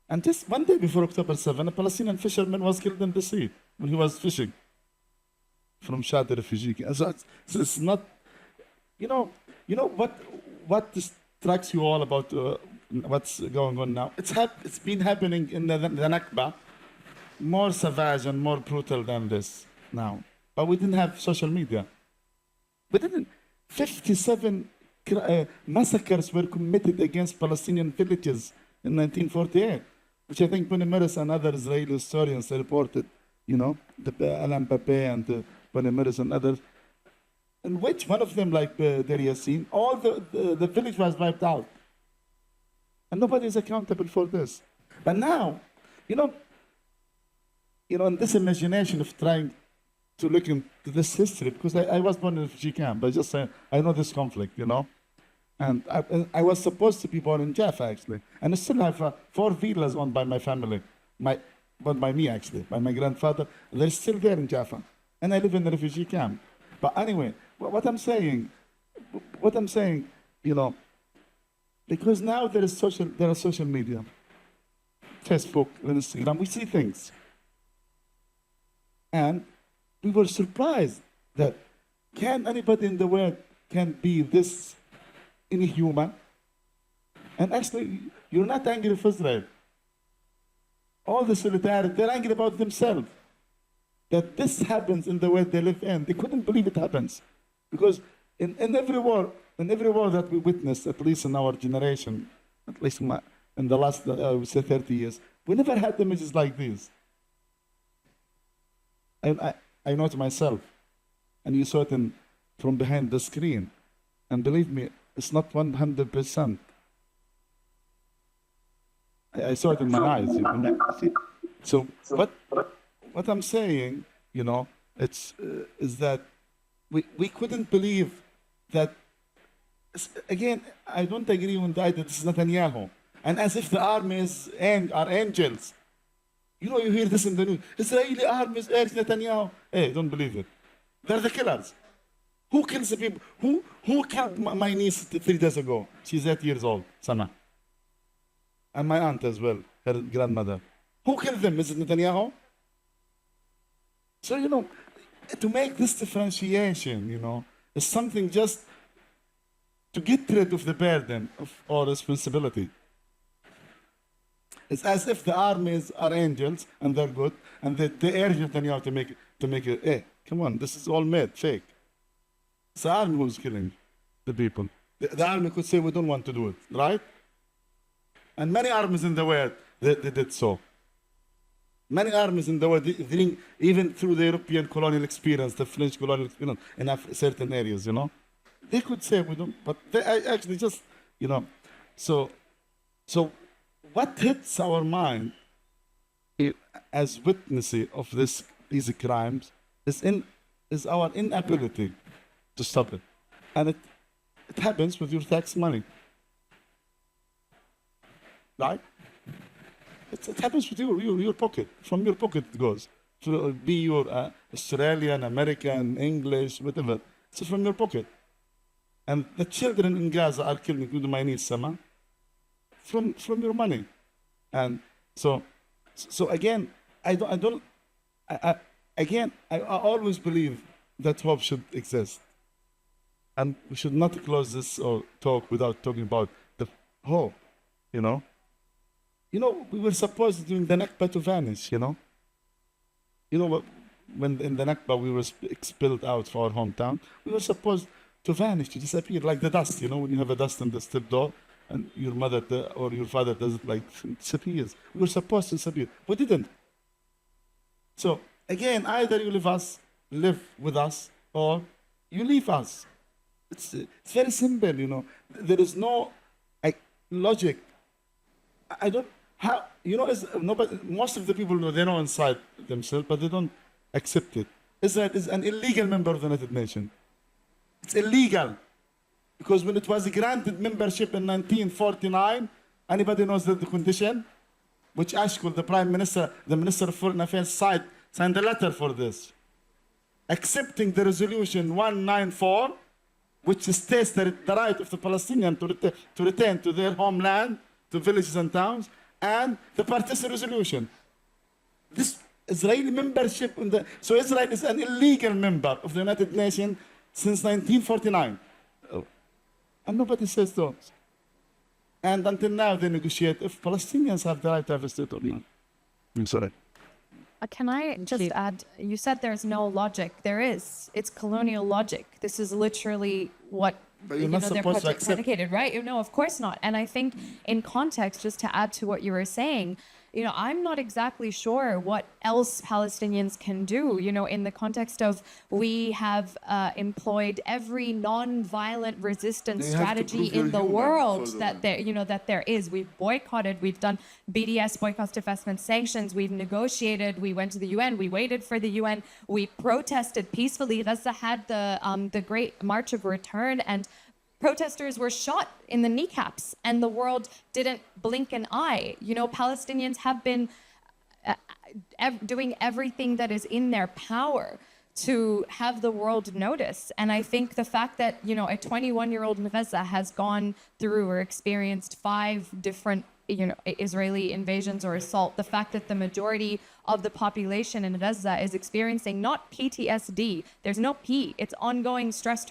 And just one day before October 7, a Palestinian fisherman was killed in the sea when he was fishing from Shadi refugee camp. So it's not, what strikes you all about what's going on now? It's been happening in the Nakba, more savage and more brutal than this now. But we didn't have social media. 57 massacres were committed against Palestinian villages in 1948, which I think Emeritus and other Israeli historians reported, the Alan Pape and the Emeritus and others, in which one of them, like Deir Yassin, all the village was wiped out. And nobody is accountable for this. But now, in this imagination of trying to look into this history, because I was born in a refugee camp, but just I know this conflict, And I was supposed to be born in Jaffa, actually. And I still have 4 villas owned by my family, but by me, actually, by my grandfather. They're still there in Jaffa. And I live in a refugee camp. But anyway, what I'm saying, because now there are social media, Facebook, Instagram, we see things. And we were surprised that can anybody in the world can be this inhuman? And actually, you're not angry with Israel. All the solidarity, they're angry about themselves. That this happens in the world they live in. They couldn't believe it happens. Because in every war that we witnessed, at least in our generation, at least in the last, I would say 30 years, we never had images like these. I know it myself, and you saw it from behind the screen. And believe me, it's not 100%. I saw it in my eyes. So what I'm saying, is that we couldn't believe that. Again, I don't agree with the idea that this is Netanyahu, and as if the armies are angels. You hear this in the news. Israeli armies urge Netanyahu. Hey, don't believe it. They're the killers. Who kills the people? Who killed my niece 3 days ago? She's 8 years old, Sana. And my aunt as well, her grandmother. Who killed them? Is it Netanyahu? So, to make this differentiation, is something just to get rid of the burden of our responsibility. It's as if the armies are angels and they're good, and they urge Netanyahu to make it. Hey, come on, this is all made, fake. It's the army who's killing the people. The army could say we don't want to do it, right? And many armies in the world they did so. Many armies in the world, even through the European colonial experience, the French colonial experience in certain areas, they could say we don't, but they actually just, So what hits our mind as witnesses of these crimes is our inability to stop it. And it happens with your tax money. Right? It happens with your pocket. From your pocket it goes. To be your Australian, American, English, whatever. It's from your pocket. And the children in Gaza are killed, including my niece, Sama. from your money. And so again, I always believe that hope should exist. And we should not close this or talk without talking about the hope, you know. You know, we were supposed during the Nakba to vanish, you know. You know what? When in the Nakba we were expelled out for our hometown, we were supposed to vanish, to disappear, like the dust, you know, when you have a dust in the step door and your mother or your father does it, like, it disappears. We were supposed to disappear. We didn't. So, again, either you live with us, or you leave us. It's very simple, you know. There is no logic. I don't, how, you know, nobody, most of the people know, they know inside themselves, but they don't accept it. Israel is an illegal member of the United Nations. It's illegal. Because when it was granted membership in 1949, anybody knows the condition? Which Ashkul, the Prime Minister, the Minister of Foreign Affairs, signed a letter for this. Accepting the resolution 194, which states the right of the Palestinians to return to their homeland, to villages and towns, and the partition resolution. This Israeli membership so Israel is an illegal member of the United Nations since 1949. And nobody says so. And until now they negotiate if Palestinians have the right to have a state or not. I'm sorry. Can I just add, you said there's no logic. There is. It's colonial logic. This is literally what you're not supposed to accept. Predicated, right? No, of course not. And I think in context, just to add to what you were saying, you know, I'm not exactly sure what else Palestinians can do, you know, in the context of we have employed every non-violent resistance strategy in the world that there, you know, that there is. We've boycotted, we've done BDS, boycott, divestment, sanctions, we've negotiated, we went to the UN, we waited for the UN, we protested peacefully. Gaza had the Great March of Return, and protesters were shot in the kneecaps, and the world didn't blink an eye. You know, Palestinians have been doing everything that is in their power to have the world notice. And I think the fact that, you know, a 21-year-old in Gaza has gone through or experienced 5 different, you know, Israeli invasions or assault, the fact that the majority of the population in Gaza is experiencing not PTSD, there's no P, it's ongoing stress,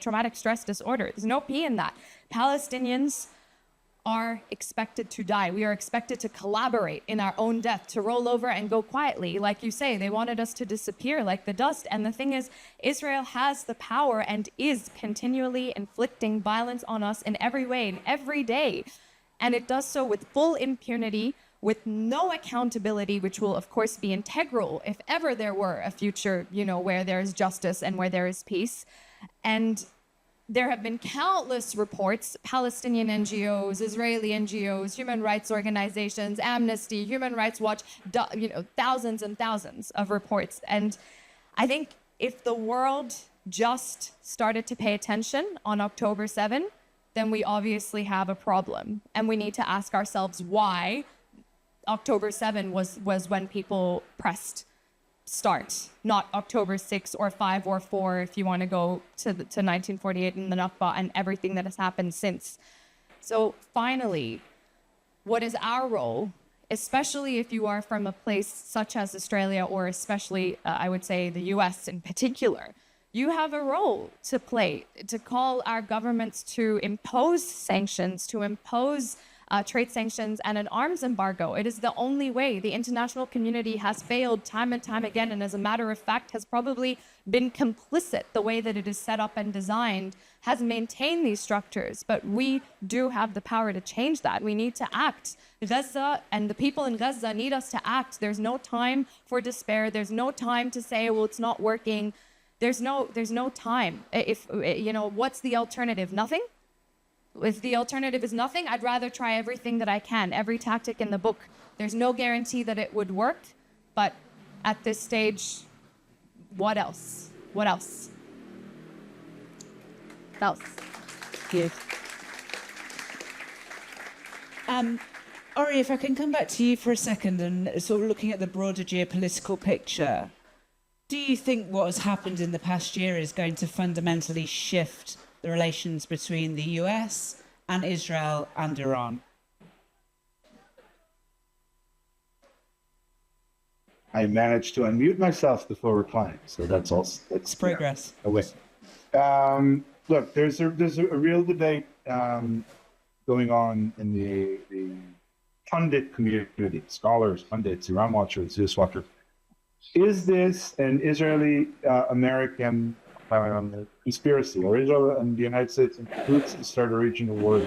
traumatic stress disorder, there's no P in that. Palestinians are expected to die. We are expected to collaborate in our own death, to roll over and go quietly. Like you say, they wanted us to disappear like the dust. And the thing is, Israel has the power and is continually inflicting violence on us in every way, in every day. And it does so with full impunity, with no accountability, which will, of course, be integral if ever there were a future, you know, where there is justice and where there is peace. And there have been countless reports, Palestinian NGOs, Israeli NGOs, human rights organizations, Amnesty, Human Rights Watch, you know, thousands and thousands of reports. And I think if the world just started to pay attention on October 7, then we obviously have a problem. And we need to ask ourselves why October 7 was when people pressed start, not October 6 or 5 or 4, if you want to go to 1948 and the Nakba and everything that has happened since. So finally, what is our role, especially if you are from a place such as Australia, or especially, I would say, the US in particular? You have a role to play, to call our governments to impose sanctions, to impose trade sanctions and an arms embargo. It is the only way. The international community has failed time and time again, and as a matter of fact, has probably been complicit. The way that it is set up and designed has maintained these structures, but we do have the power to change that. We need to act. Gaza and the people in Gaza need us to act. There's no time for despair. There's no time to say, well, it's not working. There's no time. If, you know, what's the alternative? Nothing? If the alternative is nothing, I'd rather try everything that I can, every tactic in the book. There's no guarantee that it would work, but at this stage, what else? What else? What else? Good. Ori, if I can come back to you for a second and sort of looking at the broader geopolitical picture, do you think what has happened in the past year is going to fundamentally shift the relations between the US and Israel and Iran? I managed to unmute myself before replying, so that's also It's progress. away. Look, there's a real debate going on in the pundit community, scholars, pundits, Iran watchers, Zeus watchers. Is this an Israeli-American conspiracy, or Israel and the United States in cahoots to start a regional war?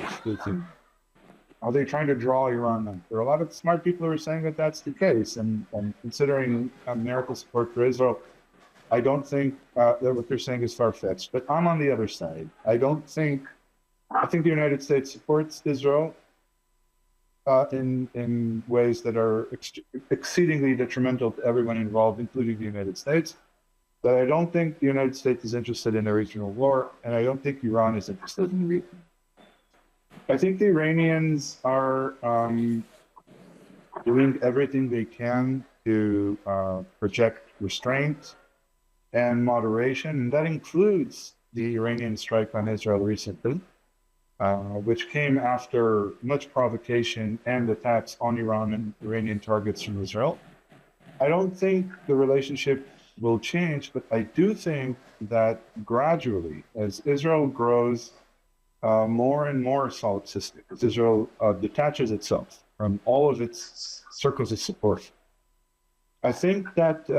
Are they trying to draw Iran in? There are a lot of smart people who are saying that that's the case, and considering America's support for Israel, I don't think that what they're saying is far-fetched. But I'm on the other side. I think the United States supports Israel in ways that are exceedingly detrimental to everyone involved, including the United States. But I don't think the United States is interested in a regional war, and I don't think Iran is interested in a region. I think the Iranians are doing everything they can to project restraint and moderation, and that includes the Iranian strike on Israel recently, which came after much provocation and attacks on Iran and Iranian targets from Israel. I don't think the relationship will change, but I do think that gradually, as Israel grows more and more solipsistic, as Israel detaches itself from all of its circles of support, I think that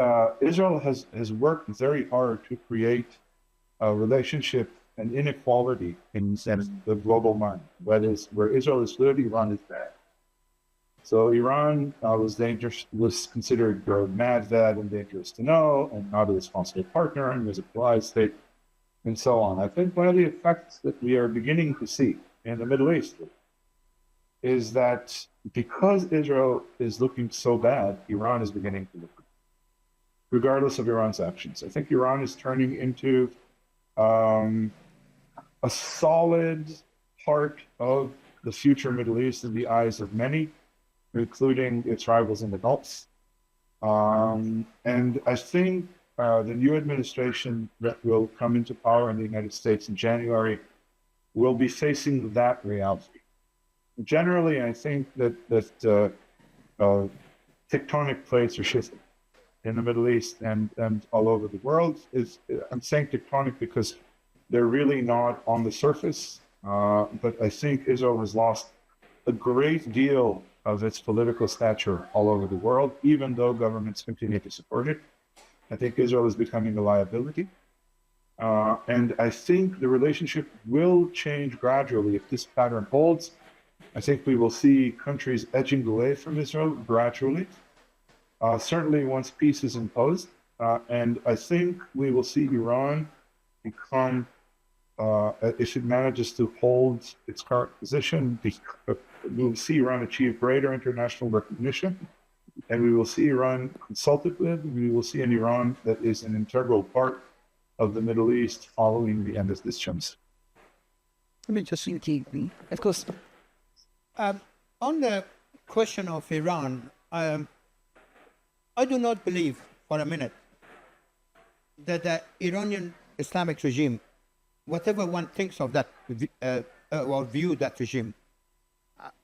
Israel has worked very hard to create a relationship and inequality in the global mind. That is, where Israel is good, Iran is bad. So Iran was considered mad, bad, and dangerous to know, and not a responsible partner, and was a polite state, and so on. I think one of the effects that we are beginning to see in the Middle East is that because Israel is looking so bad, Iran is beginning to look good, regardless of Iran's actions. I think Iran is turning into a solid part of the future Middle East in the eyes of many, including its rivals in the Gulf. And I think the new administration that will come into power in the United States in January will be facing that reality. Generally, I think that tectonic plates are shifting in the Middle East and all over the world. I'm saying tectonic because they're really not on the surface, but I think Israel has lost a great deal of its political stature all over the world, even though governments continue to support it. I think Israel is becoming a liability. And I think the relationship will change gradually if this pattern holds. I think we will see countries edging away from Israel gradually, certainly once peace is imposed. And I think we will see Iran become, if it manages to hold its current position, we will see Iran achieve greater international recognition, and we will see Iran consulted with, we will see an Iran that is an integral part of the Middle East following the end of this chance. Let me just think, of course. On the question of Iran, I do not believe for a minute that the Iranian Islamic regime, whatever one thinks of that or view that regime,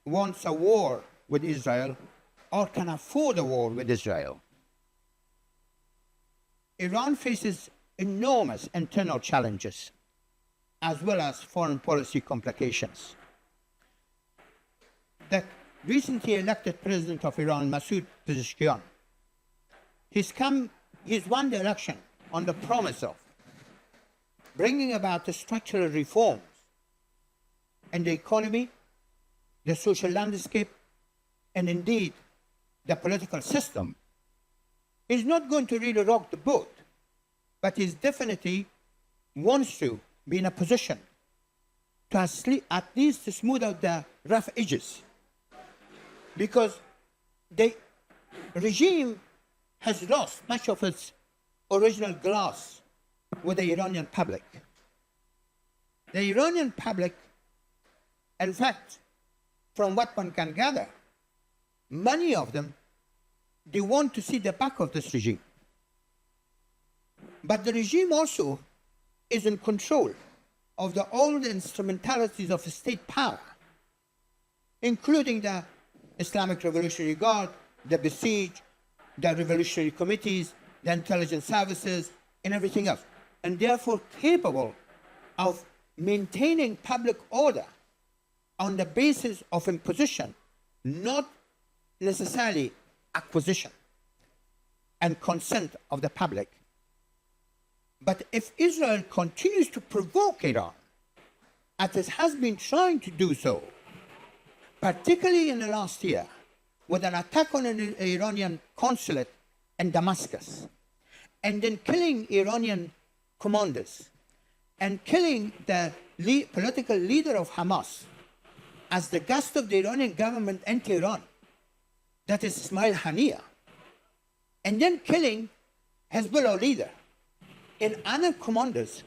wants a war with Israel or can afford a war with Israel. Iran faces enormous internal challenges as well as foreign policy complications. The recently elected president of Iran, Masoud Pezeshkian, he's won the election on the promise of bringing about the structural reforms in the economy, the social landscape, and indeed the political system. He's not going to really rock the boat, but he definitely wants to be in a position to at least to smooth out the rough edges. Because the regime has lost much of its original glass with the Iranian public. The Iranian public, in fact, from what one can gather, many of them, they want to see the back of this regime. But the regime also is in control of all the instrumentalities of state power, including the Islamic Revolutionary Guard, the Besieged, the revolutionary committees, the intelligence services, and everything else, and therefore capable of maintaining public order on the basis of imposition, not necessarily acquisition and consent of the public. But if Israel continues to provoke Iran, as it has been trying to do so, particularly in the last year, with an attack on an Iranian consulate in Damascus, and then killing Iranian commanders, and killing the political leader of Hamas as the guest of the Iranian government in Tehran, that is Ismail Haniyeh, and then killing Hezbollah leader and other commanders.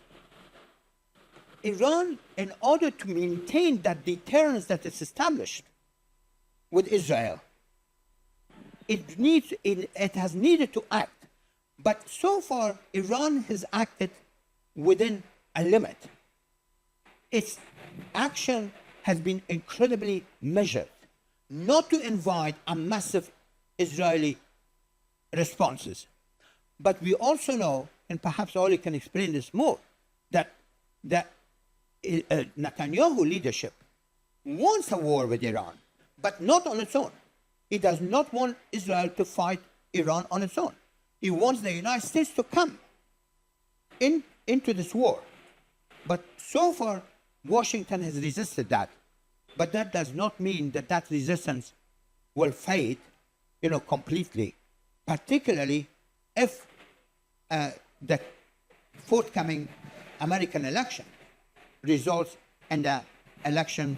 Iran, in order to maintain that deterrence that is established with Israel, it has needed to act. But so far, Iran has acted within a limit. Its action has been incredibly measured, not to invite a massive Israeli responses. But we also know, and perhaps Ori can explain this more, that Netanyahu leadership wants a war with Iran, but not on its own. He does not want Israel to fight Iran on its own. He wants the United States to come into this war. But so far, Washington has resisted that. But that does not mean that that resistance will fade, completely, particularly if the forthcoming American election results in the election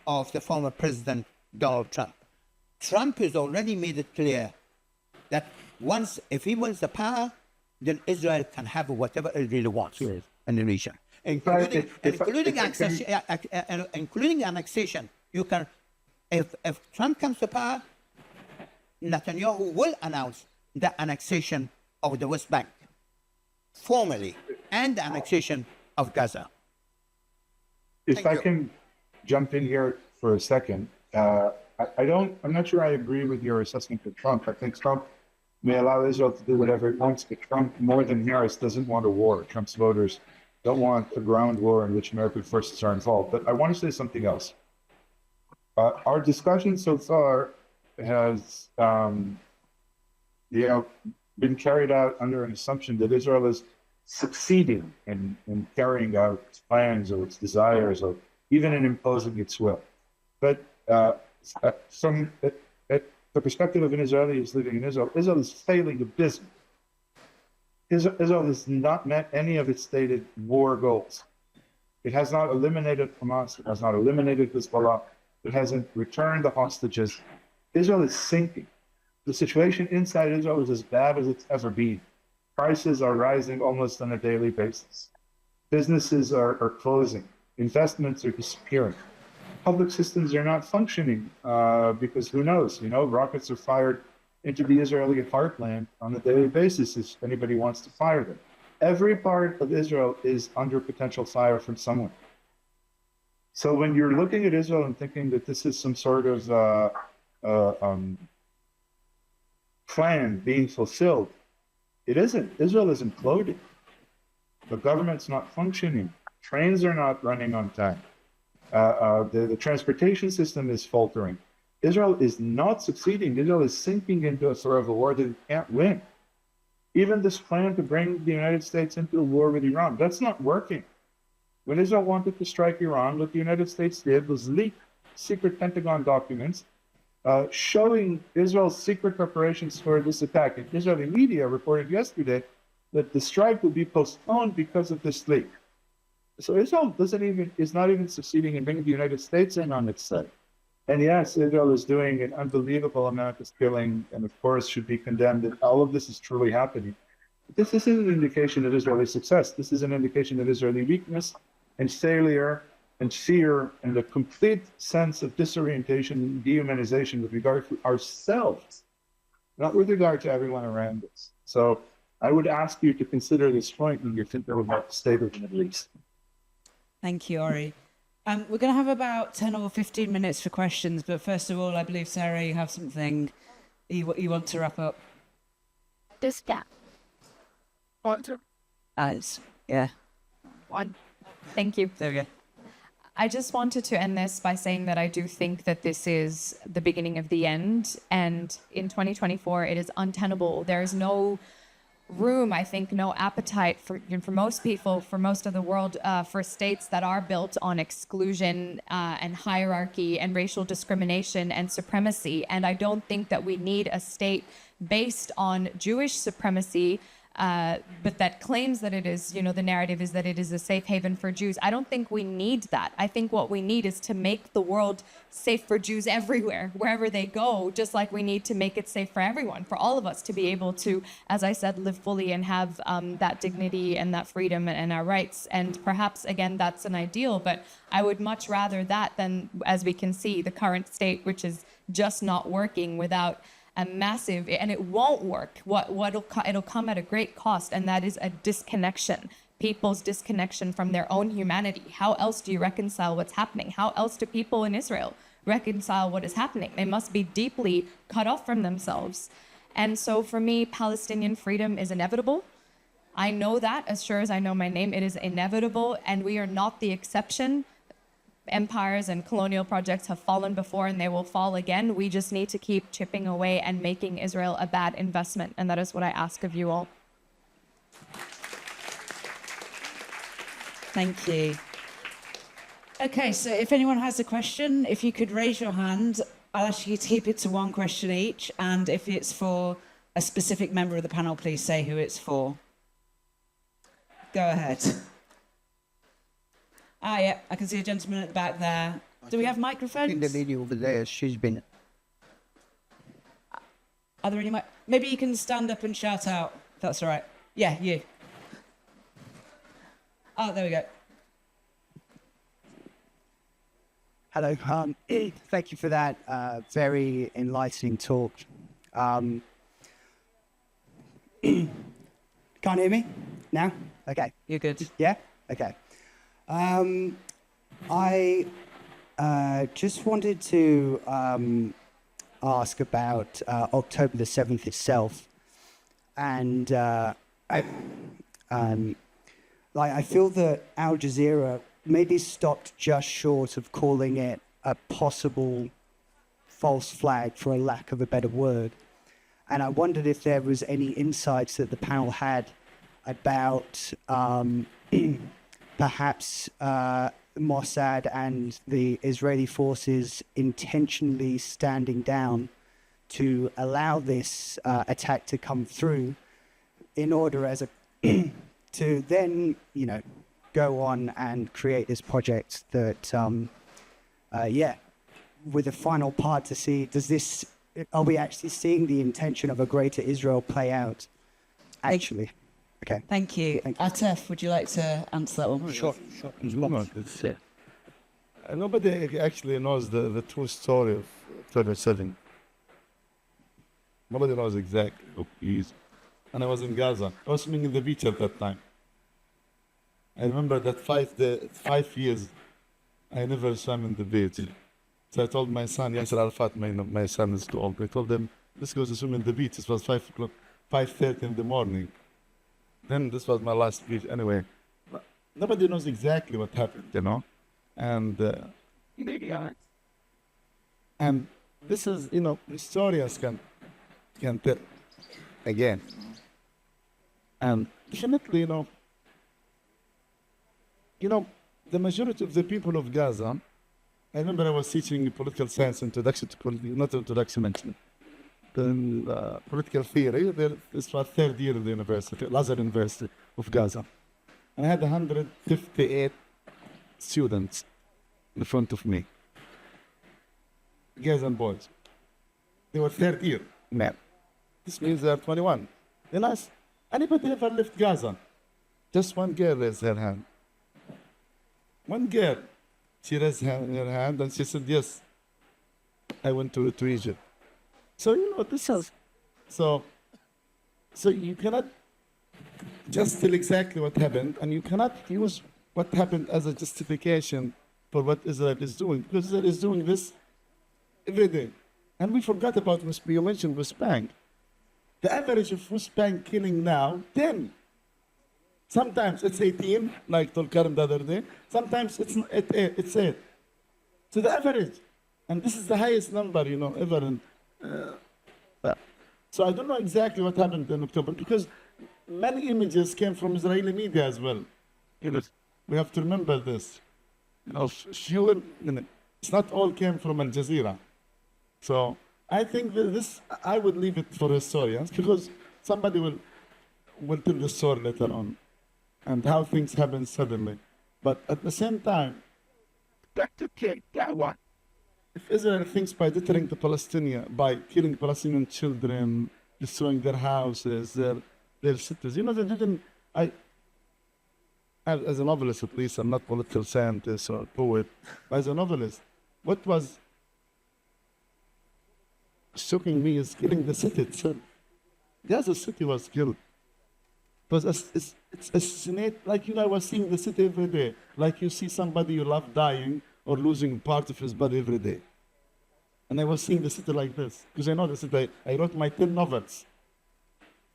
of the former President Donald Trump. Trump has already made it clear that if he wins the power, then Israel can have whatever it really wants in the region, including annexation. If Trump comes to power, Netanyahu will announce the annexation of the West Bank formally and the annexation of Gaza. If I can jump in here for a second, I'm not sure I agree with your assessment of Trump. I think Trump may allow Israel to do whatever it wants, but Trump, more than Harris, doesn't want a war. Trump's voters don't want a ground war in which American forces are involved. But I want to say something else. Our discussion so far has, been carried out under an assumption that Israel is succeeding in carrying out its plans or its desires or even in imposing its will. But from the perspective of an Israeli who's living in Israel, Israel is failing abysmally. Israel has not met any of its stated war goals. It has not eliminated Hamas. It has not eliminated Hezbollah. It hasn't returned the hostages. Israel is sinking. The situation inside Israel is as bad as it's ever been. Prices are rising almost on a daily basis. Businesses are closing. Investments are disappearing. Public systems are not functioning because who knows? Rockets are fired into the Israeli heartland on a daily basis if anybody wants to fire them. Every part of Israel is under potential fire from someone. So when you're looking at Israel and thinking that this is some sort of plan being fulfilled, it isn't. Israel is imploding. The government's not functioning. Trains are not running on time. The transportation system is faltering. Israel is not succeeding. Israel is sinking into a sort of a war that it can't win. Even this plan to bring the United States into a war with Iran, that's not working. When Israel wanted to strike Iran, what the United States did was leak secret Pentagon documents showing Israel's secret preparations for this attack. And Israeli media reported yesterday that the strike will be postponed because of this leak. So Israel is not even succeeding in bringing the United States in on its side. And yes, Israel is doing an unbelievable amount of killing and of course should be condemned, and all of this is truly happening. But this isn't an indication of Israeli success. This is an indication of Israeli weakness and failure and fear and a complete sense of disorientation and dehumanization with regard to ourselves, not with regard to everyone around us. So I would ask you to consider this point when you're thinking about the state of the Middle East. Thank you, Ori. We're going to have about 10 or 15 minutes for questions, but first of all, I believe, Sarah, you have something you want to wrap up. This gap. Yeah. One. Thank you. There we go. I just wanted to end this by saying that I do think that this is the beginning of the end. And in 2024, it is untenable. There is no room, I think, no appetite for most people, for most of the world, for states that are built on exclusion and hierarchy and racial discrimination and supremacy. And I don't think that we need a state based on Jewish supremacy, but that claims that it is, the narrative is that it is a safe haven for Jews. I don't think we need that. I think what we need is to make the world safe for Jews everywhere, wherever they go, just like we need to make it safe for everyone, for all of us to be able to, as I said, live fully and have that dignity and that freedom and our rights. And perhaps, again, that's an ideal, but I would much rather that than, as we can see, the current state, which is just not working without a massive, and it won't work. It'll come at a great cost, and that is a disconnection, people's disconnection from their own humanity. How else do you reconcile what's happening? How else do people in Israel reconcile what is happening? They must be deeply cut off from themselves. And so for me, Palestinian freedom is inevitable. I know that, as sure as I know my name, it is inevitable, and we are not the exception. Empires and colonial projects have fallen before and they will fall again. We just need to keep chipping away and making Israel a bad investment. And that is what I ask of you all. Thank you. Okay, so if anyone has a question, if you could raise your hand, I'll ask you to keep it to one question each. And if it's for a specific member of the panel, please say who it's for. Go ahead. Ah, yeah, I can see a gentleman at the back there. Do we have microphones? The lady over there, she's been... Are there any maybe you can stand up and shout out, if that's all right. Yeah, you. Oh, there we go. Hello. Thank you for that very enlightening talk. Can't hear me now? Okay. You're good. Yeah? Okay. I just wanted to ask about October the 7th itself. And I feel that Al Jazeera maybe stopped just short of calling it a possible false flag, for a lack of a better word. And I wondered if there was any insights that the panel had about perhaps Mossad and the Israeli forces intentionally standing down to allow this attack to come through in order as a to then, go on and create this project that, with a final part to see, are we actually seeing the intention of a greater Israel play out? Actually. Okay. Thank you. Atef, would you like to answer that one? Sure. Nobody actually knows the true story of October 7. Nobody knows exactly who he is. And I was in Gaza. I was swimming in the beach at that time. I remember that 5 years I never swam in the beach. So I told my son, Yasser Arafat, my son is too old. I told him, let's go to swim in the beach. It was 5:30 in the morning. Then this was my last beach. Anyway, nobody knows exactly what happened, And this is, historians can tell again. And definitely, the majority of the people of Gaza, I remember I was teaching political science introduction to not introduction, political theory. This was third year of the university, Lazar University of Gaza. And I had 158 students in front of me, girls and boys. They were third year men. This means they are 21. Then I asked, anybody ever left Gaza? Just one girl raised her hand. One girl, she raised her hand and she said, yes, I went to Egypt. So, this is, so you cannot just tell exactly what happened, and you cannot use what happened as a justification for what Israel is doing, because Israel is doing this every day. And we forgot about, you mentioned West Bank. The average of West Bank killing now, 10. Sometimes it's 18, like Tulkarm the other day. Sometimes it's 8. So the average. And this is the highest number, ever in. So I don't know exactly what happened in October, because many images came from Israeli media as well. We have to remember this. It's not all came from Al Jazeera. So I think that this, I would leave it for historians, because somebody will tell the story later on and how things happen suddenly. But at the same time, if Israel thinks by deterring the Palestinians, by killing Palestinian children, destroying their houses, their cities, they didn't. As a novelist, at least, I'm not a political scientist or poet, but as a novelist, what was shocking me is killing the city itself. Gaza city was killed. It was it's assassinate, like I was seeing the city every day. Like you see somebody you love dying or losing part of his body every day. And I was seeing the city like this. Because I know the city, I wrote my 10 novels.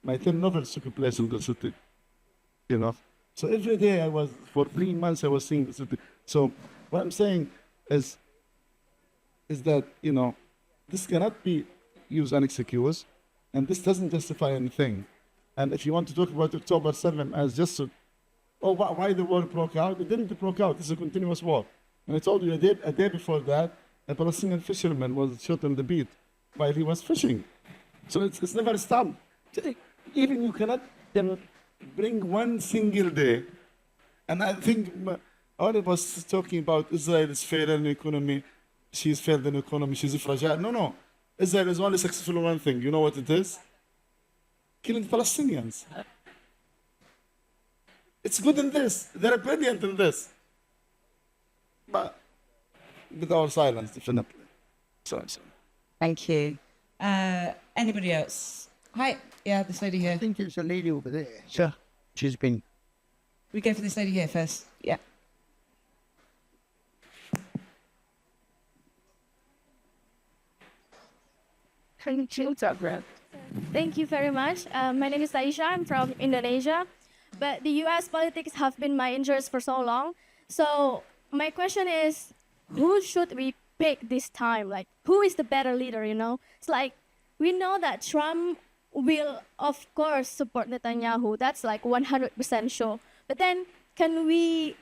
My 10 novels took place in the city. So every day for 3 months I was seeing the city. So what I'm saying is that, this cannot be used as an excuse, and this doesn't justify anything. And if you want to talk about October 7 as just, why the war broke out? It didn't break out. It's a continuous war. And I told you a day before that, a Palestinian fisherman was shot on the beach while he was fishing. So it's never stopped. Even you cannot bring one single day. And I think all of us talking about Israel's failure in economy, she's failed in economy, she's fragile. No. Israel is only successful in one thing. You know what it is? Killing Palestinians. It's good in this. They're brilliant in this. But with our silence, definitely. Sorry. Thank you. Anybody else? Hi. Yeah, this lady here. I think there's a lady over there. Sure. She's been. We go for this lady here first. Yeah. Thank you very much. My name is Aisha. I'm from Indonesia. But the U.S. politics have been my interest for so long. So my question is, who should we pick this time? Like, who is the better leader, It's like, we know that Trump will, of course, support Netanyahu. That's like 100% sure. But then,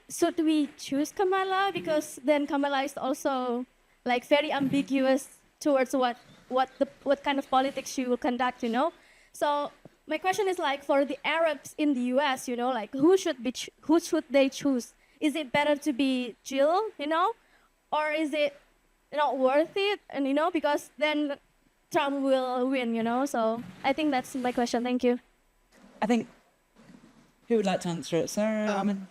should we choose Kamala? Because then Kamala is also like very ambiguous towards what kind of politics she will conduct, So my question is like, for the Arabs in the U.S., like who should they choose? Is it better to be Jill, or is it not worth it? And because then Trump will win, So I think that's my question. Thank you. I think, who would like to answer it? Sara, Amin?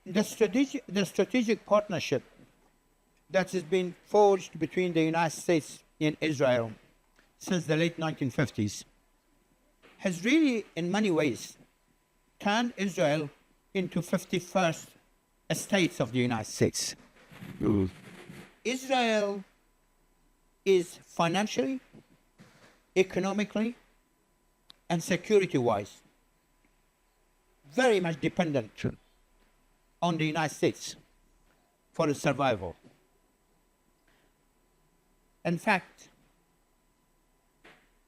The strategic partnership that has been forged between the United States and Israel since the late 1950s has really, in many ways, turned Israel into 51st states of the United States. Israel is financially, economically, and security-wise very much dependent on the United States for its survival. In fact,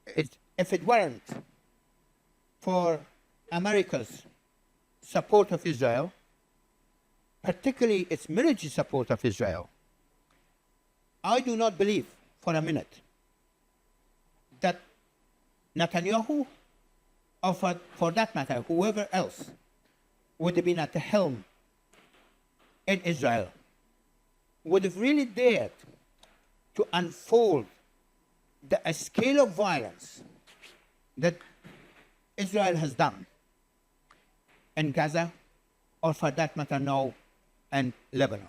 if it weren't for America's support of Israel, particularly its military support of Israel, I do not believe for a minute that Netanyahu, or for that matter, whoever else, would have been at the helm in Israel, would have really dared to unfold the scale of violence that Israel has done in Gaza, or for that matter now in Lebanon.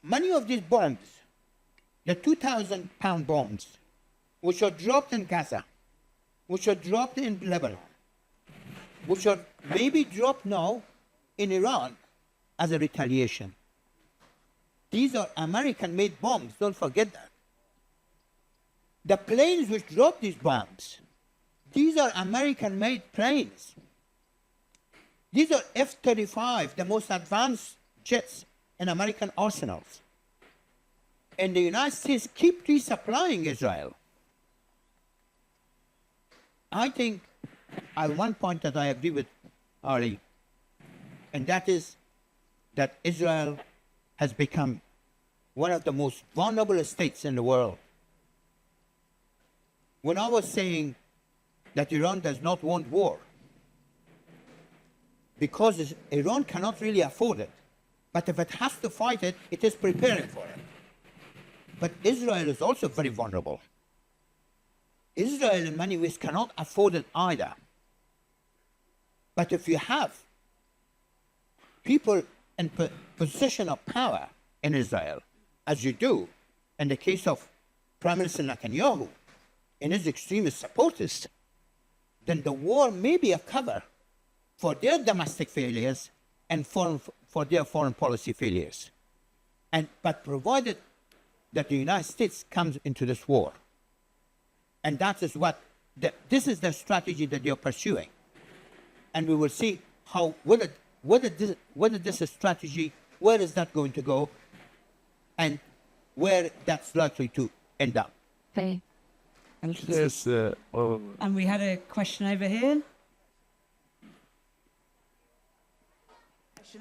Many of these bombs, the 2,000-pound bombs, which are dropped in Gaza, which are dropped in Lebanon, which are maybe dropped now in Iran as a retaliation. These are American-made bombs, don't forget that. The planes which drop these bombs, these are American-made planes. These are F-35, the most advanced jets in American arsenals. And the United States keep resupplying Israel. I think at one point that I agree with Ori, and that is that Israel has become one of the most vulnerable states in the world. When I was saying that Iran does not want war, because Iran cannot really afford it, but if it has to fight it, it is preparing for it. But Israel is also very vulnerable. Israel in many ways cannot afford it either. But if you have people in position of power in Israel, as you do in the case of Prime Minister Netanyahu and his extremist supporters, then the war may be a cover for their domestic failures and for their foreign policy failures. But provided that the United States comes into this war, and that is this is the strategy that they're pursuing. And we will see how, whether this is strategy, where is that going to go, and where that's likely to end up. Okay. Yes, And we had a question over here.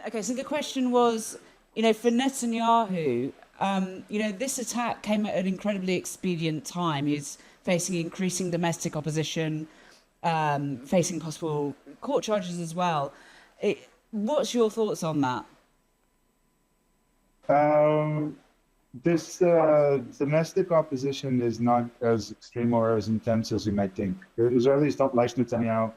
Okay, so the question was, for Netanyahu, this attack came at an incredibly expedient time. He's facing increasing domestic opposition, facing possible court charges as well. What's your thoughts on that? This domestic opposition is not as extreme or as intense as you might think. The Israelis don't like Netanyahu.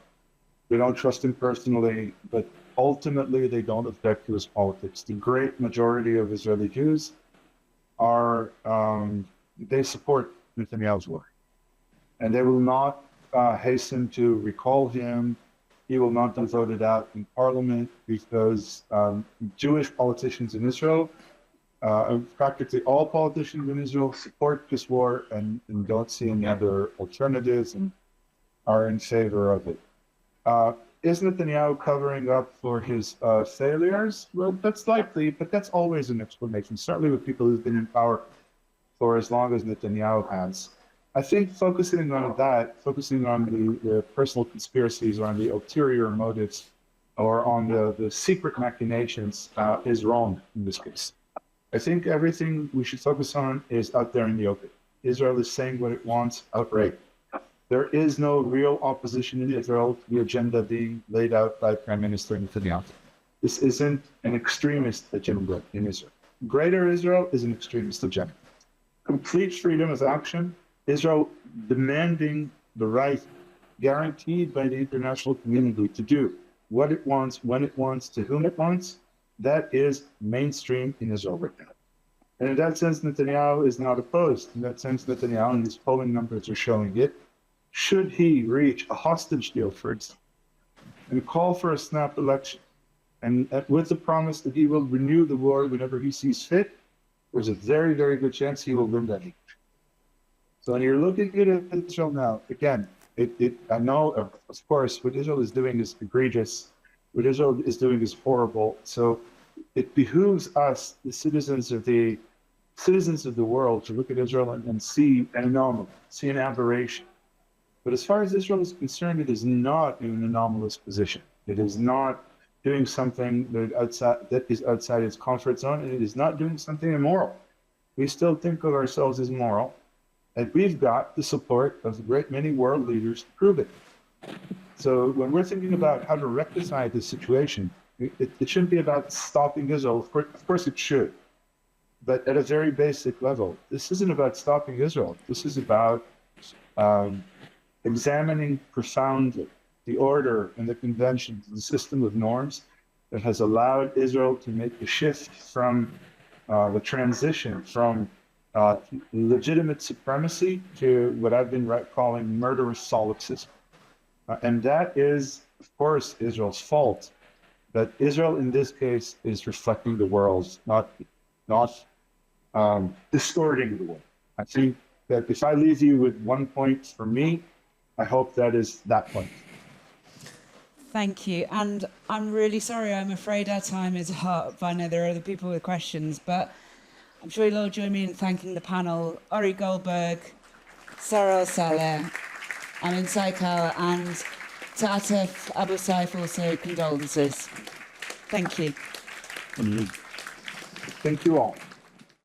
They don't trust him personally, but ultimately they don't object to his politics. The great majority of Israeli Jews they support Netanyahu's war. And they will not hasten to recall him. He will not be voted out in parliament because Jewish politicians in Israel, practically all politicians in Israel support this war and don't see any other alternatives and are in favor of it. Is Netanyahu covering up for his failures? Well, that's likely, but that's always an explanation, certainly with people who've been in power for as long as Netanyahu has. I think focusing on the personal conspiracies or on the ulterior motives or on the secret machinations is wrong in this case. I think everything we should focus on is out there in the open. Israel is saying what it wants outright. There is no real opposition in Israel to the agenda being laid out by Prime Minister Netanyahu. This isn't an extremist agenda in Israel. Greater Israel is an extremist agenda. Complete freedom of action, Israel demanding the right guaranteed by the international community to do what it wants, when it wants, to whom it wants, that is mainstream in Israel right now. And in that sense, Netanyahu is not opposed. In that sense, Netanyahu, and his polling numbers are showing it, should he reach a hostage deal, for example, and call for a snap election, and with the promise that he will renew the war whenever he sees fit, there's a very, very good chance he will win that. So when you're looking at Israel now, again, I know, of course, what Israel is doing is egregious. What Israel is doing is horrible. So it behooves us, the citizens of the world, to look at Israel and see an anomaly, see an aberration. But as far as Israel is concerned, it is not in an anomalous position. It is not doing something that is outside its comfort zone, and it is not doing something immoral. We still think of ourselves as moral, and we've got the support of a great many world leaders to prove it. So when we're thinking about how to rectify this situation, it shouldn't be about stopping Israel. Of course it should. But at a very basic level, this isn't about stopping Israel. This is about examining profoundly the order and the conventions, the system of norms that has allowed Israel to make the shift from the transition from legitimate supremacy to what I've been calling murderous solipsism. And that is, of course, Israel's fault. But Israel, in this case, is reflecting the world, not distorting the world. I think that if I leave you with 1 point for me, I hope that is that point. Thank you. And I'm really sorry, I'm afraid our time is up. I know there are other people with questions, but I'm sure you'll all join me in thanking the panel, Ori Goldberg, Sara Saleh, Amin Saikal, and to Atef Abu Saif also condolences. Thank you. Thank you all.